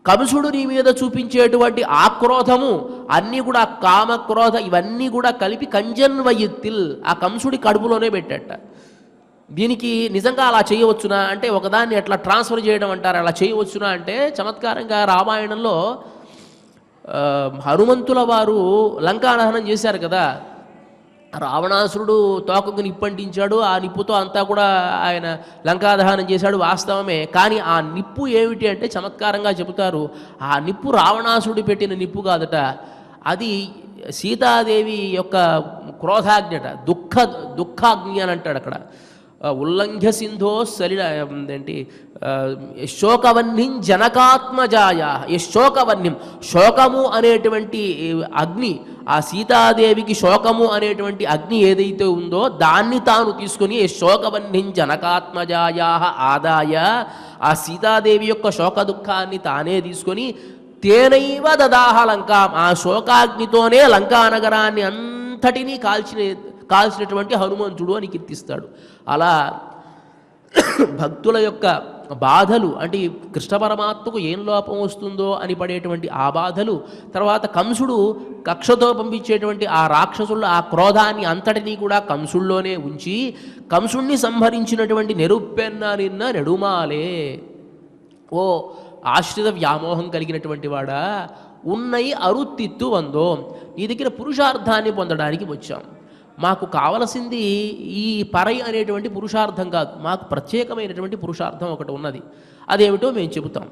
కంసుడు నీ మీద చూపించేటువంటి ఆక్రోధము అన్నీ కూడా కామక్రోధ ఇవన్నీ కూడా కలిపి కంజన్వయిత్తిల్ ఆ కంసుడి కడుపులోనే పెట్టాట. దీనికి నిజంగా అలా చేయవచ్చునా అంటే ఒకదాన్ని ఎట్లా ట్రాన్స్ఫర్ చేయడం అంటారు, అలా చేయవచ్చునా అంటే చమత్కారంగా రామాయణంలో హనుమంతుల వారు లంకాదహనం చేశారు కదా. రావణాసురుడు తోకకు నిప్పంటించాడు, ఆ నిప్పుతో అంతా కూడా ఆయన లంకాదహనం చేశాడు వాస్తవమే. కానీ ఆ నిప్పు ఏమిటి అంటే చమత్కారంగా చెబుతారు, ఆ నిప్పు రావణాసురుడు పెట్టిన నిప్పు కాదట, అది సీతాదేవి యొక్క క్రోధాజ్ఞట, దుఃఖాగ్ని అని అంటాడు అక్కడ. ఉల్లంఘ్య సింధో సలిల ఏంటి శోకవన్యం జనకాత్మజాయ. శోకవన్యం, శోకము అనేటువంటి అగ్ని, ఆ సీతాదేవికి శోకము అనేటువంటి అగ్ని ఏదైతే ఉందో దాన్ని తాను తీసుకొని శోకవన్యం జనకాత్మజాయ ఆదాయ, ఆ సీతాదేవి యొక్క శోక దుఃఖాన్ని తానే తీసుకొని తేనైవ దదాహ లంకా, ఆ శోకాగ్నితోనే లంకా నగరాన్ని అంతటినీ కాల్చినటువంటి హనుమంతుడు అని కీర్తిస్తాడు. అలా భక్తుల యొక్క బాధలు అంటే కృష్ణ పరమాత్మకు ఏం లోపం వస్తుందో అని పడేటువంటి ఆ బాధలు, తర్వాత కంసుడు కక్షతో పంపించేటువంటి ఆ రాక్షసులు ఆ క్రోధాన్ని అంతటినీ కూడా కంసుల్లోనే ఉంచి కంసుణ్ణి సంహరించినటువంటి నెరుప్పెన్న నిన్న నెడుమాలే. ఓ ఆశ్రిత వ్యామోహం కలిగినటువంటి వాడా, ఉన్నై అరుత్తిత్తు వందో, నీ దగ్గర పురుషార్థాన్ని పొందడానికి వచ్చాం. మాకు కావలసింది ఈ పరై అనేటువంటి పురుషార్థం కాదు, మాకు ప్రత్యేకమైనటువంటి పురుషార్థం ఒకటి ఉన్నది, అదేమిటో మేము చెబుతాం.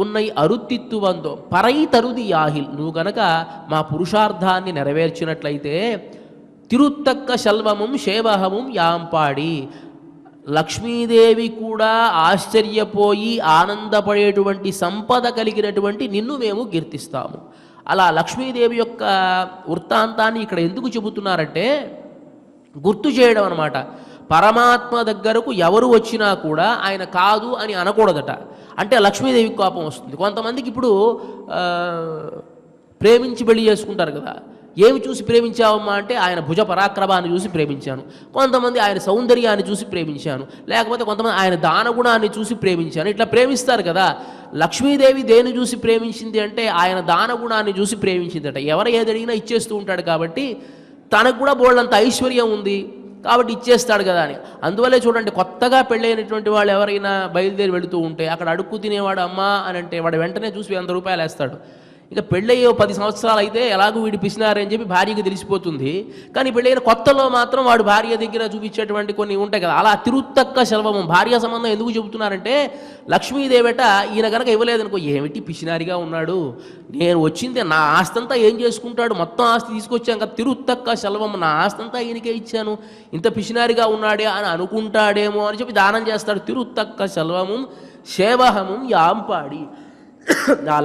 ఉన్నై అరుత్తిత్తు వందో పరై తరుది యాహిల్, నువ్వు గనక మా పురుషార్థాన్ని నెరవేర్చినట్లయితే తిరుత్తక్క శల్వముం శేవహముం యాంపాడి, లక్ష్మీదేవి కూడా ఆశ్చర్యపోయి ఆనందపడేటువంటి సంపద కలిగినటువంటి నిన్ను మేము కీర్తిస్తాము. అలా లక్ష్మీదేవి యొక్క వృత్తాంతాన్ని ఇక్కడ ఎందుకు చెబుతున్నారంటే గుర్తు చేయడం అన్నమాట. పరమాత్మ దగ్గరకు ఎవరు వచ్చినా కూడా ఆయన కాదు అని అనకూడదట, అంటే లక్ష్మీదేవికి కోపం వస్తుంది. కొంతమందికి ఇప్పుడు ప్రేమించి పెళ్లి చేసుకుంటారు కదా, ఏమి చూసి ప్రేమించావమ్మా అంటే ఆయన భుజ పరాక్రమాన్ని చూసి ప్రేమించాను, కొంతమంది ఆయన సౌందర్యాన్ని చూసి ప్రేమించాను, లేకపోతే కొంతమంది ఆయన దానగుణాన్ని చూసి ప్రేమించాను, ఇట్లా ప్రేమిస్తారు కదా. లక్ష్మీదేవి దేని చూసి ప్రేమించింది అంటే ఆయన దానగుణాన్ని చూసి ప్రేమించిందట. ఎవరు ఏది అడిగినా ఇచ్చేస్తూ ఉంటాడు కాబట్టి తనకు కూడా బోళ్ళంత ఐశ్వర్యం ఉంది కాబట్టి ఇచ్చేస్తాడు కదా అని. అందువల్లే చూడండి, కొత్తగా పెళ్ళైనటువంటి వాళ్ళు ఎవరైనా బయలుదేరి వెళుతూ ఉంటే అక్కడ అడుక్కు తినేవాడు అమ్మా అని అంటే వాడు వెంటనే చూసి 100 రూపాయలు వేస్తాడు. ఇక పెళ్ళయ్యో 10 సంవత్సరాలు అయితే ఎలాగో వీడు పిసినారని చెప్పి భార్యకి తెలిసిపోతుంది. కానీ పెళ్ళైన కొత్తలో మాత్రం వాడు భార్య దగ్గర చూపించేటువంటి కొన్ని ఉంటాయి కదా, అలా తిరుత్తక్క శల్వము. భార్య సంబంధం ఎందుకు చెబుతున్నారంటే లక్ష్మీదేవట ఈయన కనుక ఇవ్వలేదనుకో, ఏమిటి పిసినారిగా ఉన్నాడు, నేను వచ్చింది నా ఆస్తంతా ఏం చేసుకుంటాడు, మొత్తం ఆస్తి తీసుకొచ్చాను కదా, తిరుత్తక్క శల్వము, నా ఆస్తంతా ఈయనకే ఇచ్చాను, ఇంత పిసినారిగా ఉన్నాడే అని అనుకుంటాడేమో అని చెప్పి దానం చేస్తాడు. తిరుత్తక్క శల్వము శేవహము యాంపాడి, ఆ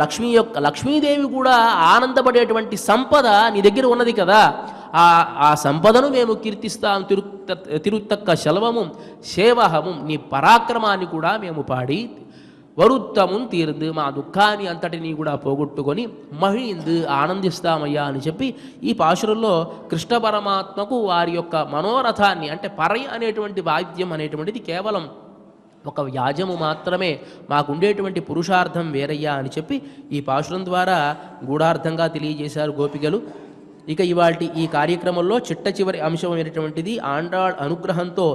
లక్ష్మీదేవి కూడా ఆనందపడేటువంటి సంపద నీ దగ్గర ఉన్నది కదా, ఆ సంపదను మేము కీర్తిస్తాం. తిరుత్తక్క శల్వము శేవహము, నీ పరాక్రమాన్ని కూడా మేము పాడి వరుత్తము తీర్దు, మా దుఃఖాన్ని అంతటినీ కూడా పోగొట్టుకొని మహిళిందు ఆనందిస్తామయ్యా అని చెప్పి ఈ పాశురంలో కృష్ణ పరమాత్మకు వారి యొక్క మనోరథాన్ని అంటే పరై అనేటువంటి వాద్యం అనేటువంటిది కేవలం ఒక వ్యాజము మాత్రమే, మాకుండేటువంటి పురుషార్థం వేరయ్యా అని చెప్పి ఈ పాశురం ద్వారా గూఢార్థంగా తెలియజేశారు గోపికలు. ఇక ఇవాల్టి ఈ కార్యక్రమంలో చిట్ట చివరి అంశమైనటువంటిది ఆండాళ్ అనుగ్రహంతో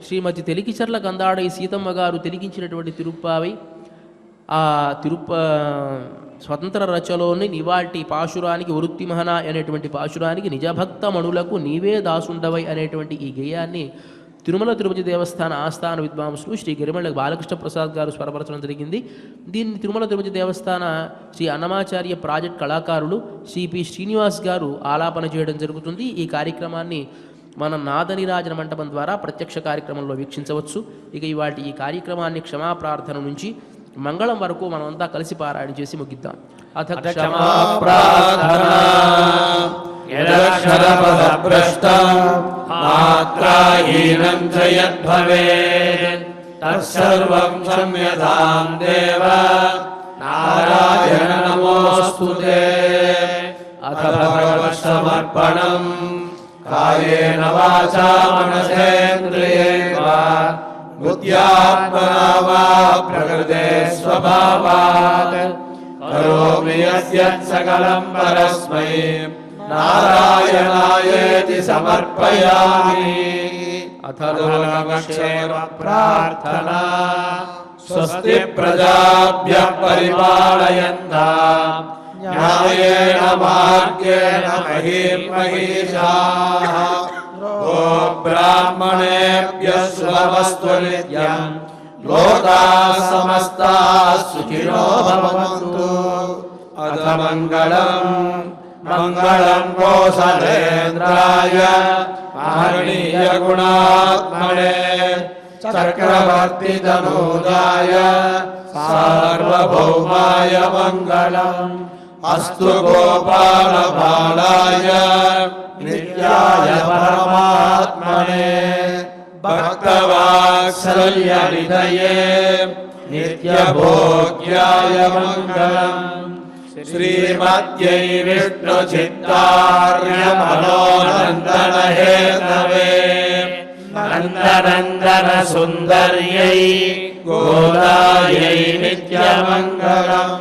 శ్రీమతి తెలికిచర్ల కందాడై సీతమ్మ గారు తెలిగించినటువంటి తిరుప్పావై, ఆ స్వతంత్ర రచలోని నివాల్టి పాశురానికి వృత్తిమహన అనేటువంటి పాశురానికి నిజభక్త మణులకు నీవే దాసుండవై అనేటువంటి ఈ గేయాన్ని తిరుమల తిరుపతి దేవస్థాన ఆస్థాన విద్వాంసులు శ్రీ గిరిమళ్ళ బాలకృష్ణ ప్రసాద్ గారు స్వరపరచడం జరిగింది. దీన్ని తిరుమల తిరుపతి దేవస్థాన శ్రీ అన్నమాచార్య ప్రాజెక్ట్ కళాకారులు శ్రీ పి శ్రీనివాస్ గారు ఆలాపన చేయడం జరుగుతుంది. ఈ కార్యక్రమాన్ని మన నాదనిరాజన మంటపం ద్వారా ప్రత్యక్ష కార్యక్రమంలో వీక్షించవచ్చు. ఇక ఇవాటి ఈ కార్యక్రమాన్ని క్షమాప్రార్థన నుంచి మంగళం వరకు మనమంతా కలిసి పారాయణ చేసి ముగిద్దాం. అథ క్షమాప్రార్థనా యదక్షరపదభ్రష్టం మాత్రాహీనం చ యద్భవేత్ తత్సర్వం క్షమ్యతాం దేవ నారాయణ నమోస్తుతే. అథ భగవత్సమర్పణం కాయేన వాచా మనసేంద్రియైర్వ బుద్ధ్యాత్మనా వా ప్రకృతే స్వభావాత్ కరోమి యస్యత్ సకలం పరస్మై నారాయణాయేతి సమర్పయామి. అథ లోకక్షేమ ప్రార్థనా. స్వస్తి ప్రజాభ్యః పరిపాలయంతాం న్యాయేన మార్గేణ మహీం మహీషాః. గోబ్రాహ్మణేభ్యः శుభమస్తు నిత్యం. లోకాः సమస్తాः సుఖినో భవంతు. అథ మంగళం కోసలేంద్రాయ మహనీయ గుణాత్మనే చక్రవర్తి తనూజాయ సార్వభౌమాయ మంగళం. అస్తు గోపాల బాలాయ నిత్యాయ పరమాత్మనే భక్తవాత్సల్య నిధయే నిత్యభోగ్యాయ మంగళం. శ్రీమద్యై విష్ణు చిత్తార్య మనోనందన హేతవే నందనందన సుందర్యై గోదాయై నిత్యమంగళం.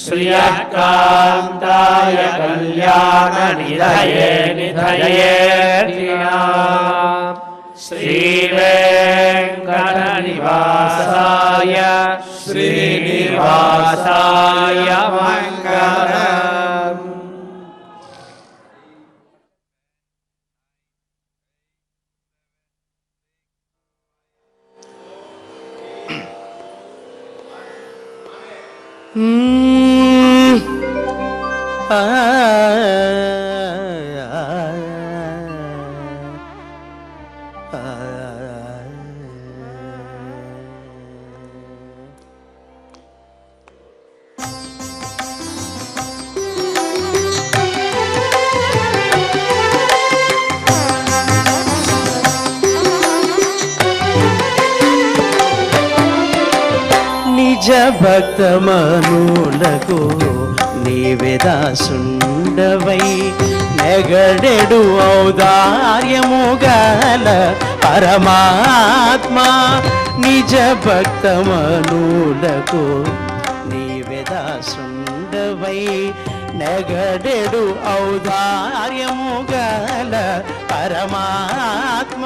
శ్రియకాంతాయ కళ్యాణ నిధయే నిధయేర్తినాం. శ్రీవేంకట నివాసాయ శ్రీనివాసాయ మంగళం. నిజ భక్తమనులకు నీవే దాసుండవై నెగడెడు ఔదార్యము గల పరమాత్మ. నిజ భక్తమనులకు నీవే దాసుండవై నెగడెడు ఔదార్యము గల పరమాత్మ.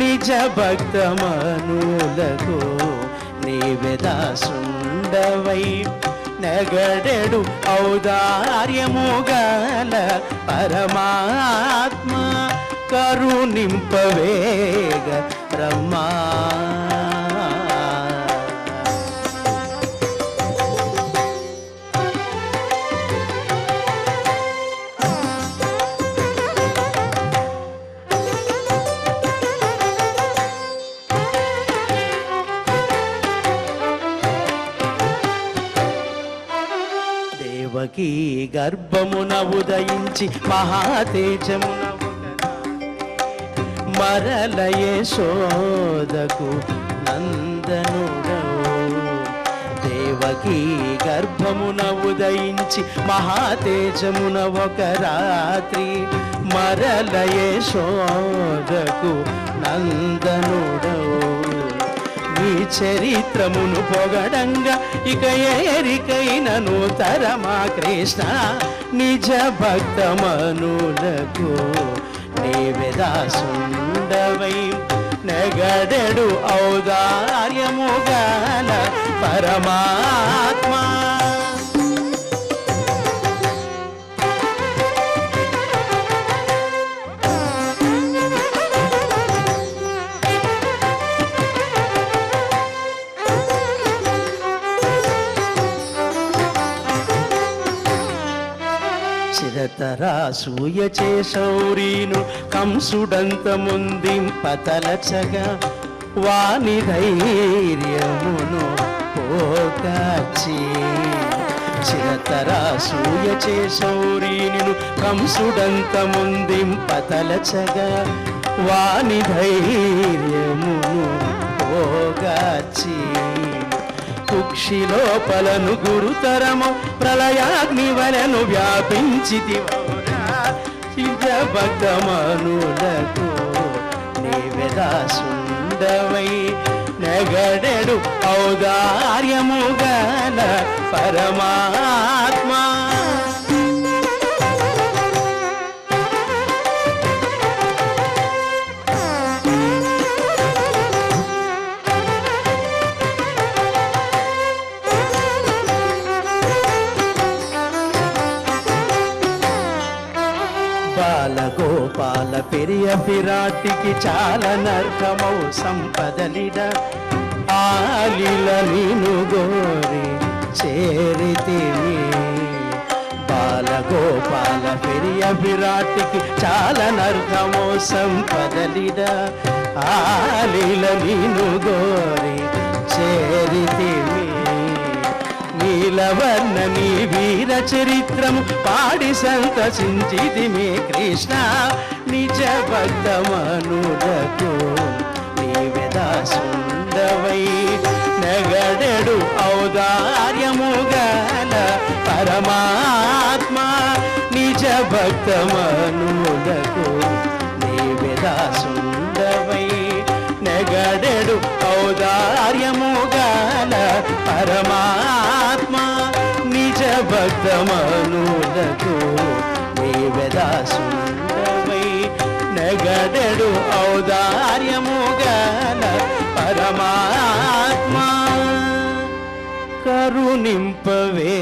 నిజ భక్తమనులకు నీవే దాసుండవై నెగడెడు ఔదార్యము గల పరమాత్మ. కరుణింపవేగ రమ్మా. దేవకీ గర్భమున ఉదయించి మహాతేజమున మరల యశోదకు నందనుడవు. దేవకీ గర్భమున ఉదయించి మహాతేజమున ఒక రాత్రి మరల యశోదకు నందనుడవు. నీ చరిత్రమును పొగడంగా ఇక ఏరికైనను తరమా కృష్ణ. నిజ భక్తమనులకు నీవే దాసుండవై నెగడెడు ఔదార్యము గల పరమాత్మ. చిరతరాసూయ చేశౌరీను కంసుడంత ముందింపతలచగా వాని ధైర్యమును పోకాచి. చిరతరాసూయ చేశౌరీను కంసుడంత ముందింపతలచగా వాని ధైర్యమును పోగాచి. కుక్షి లోపలను గురుతరము ప్రళయాగ్ని వలెను వ్యాపించితివోరా. నిజ భక్తమనులకు నీవే దాసుండవై నెగడెడు ఔదార్యము గల పరమాత్మ. పెరియ పిరాటికి చాలా నర్కమౌ సంపదలిడ ఆలిల నిను గోరి చేరితిమి బాలగోపాల పెరియ విరాటికి చాలా నర్కమో సంపదలిడ ఆలిల నిను గోరి చేరితిమి నీలవర్ణ నీ వీర చరిత్రము పాడి సంతసించితిమి కృష్ణ నిజ భక్తమనులకు నీవే దాసుండవై నగడెడు ఔదార్యము గల పరమాత్మ నిజ భక్తమనులకు నీవే దాసుండవై నగడెడు ఔదార్యము గల పరమాత్మ నిజ భక్తమనులకు నీవే దాసుండవై నగడెడు ఔదార్యము గల పరమాత్మ కరుణింపవే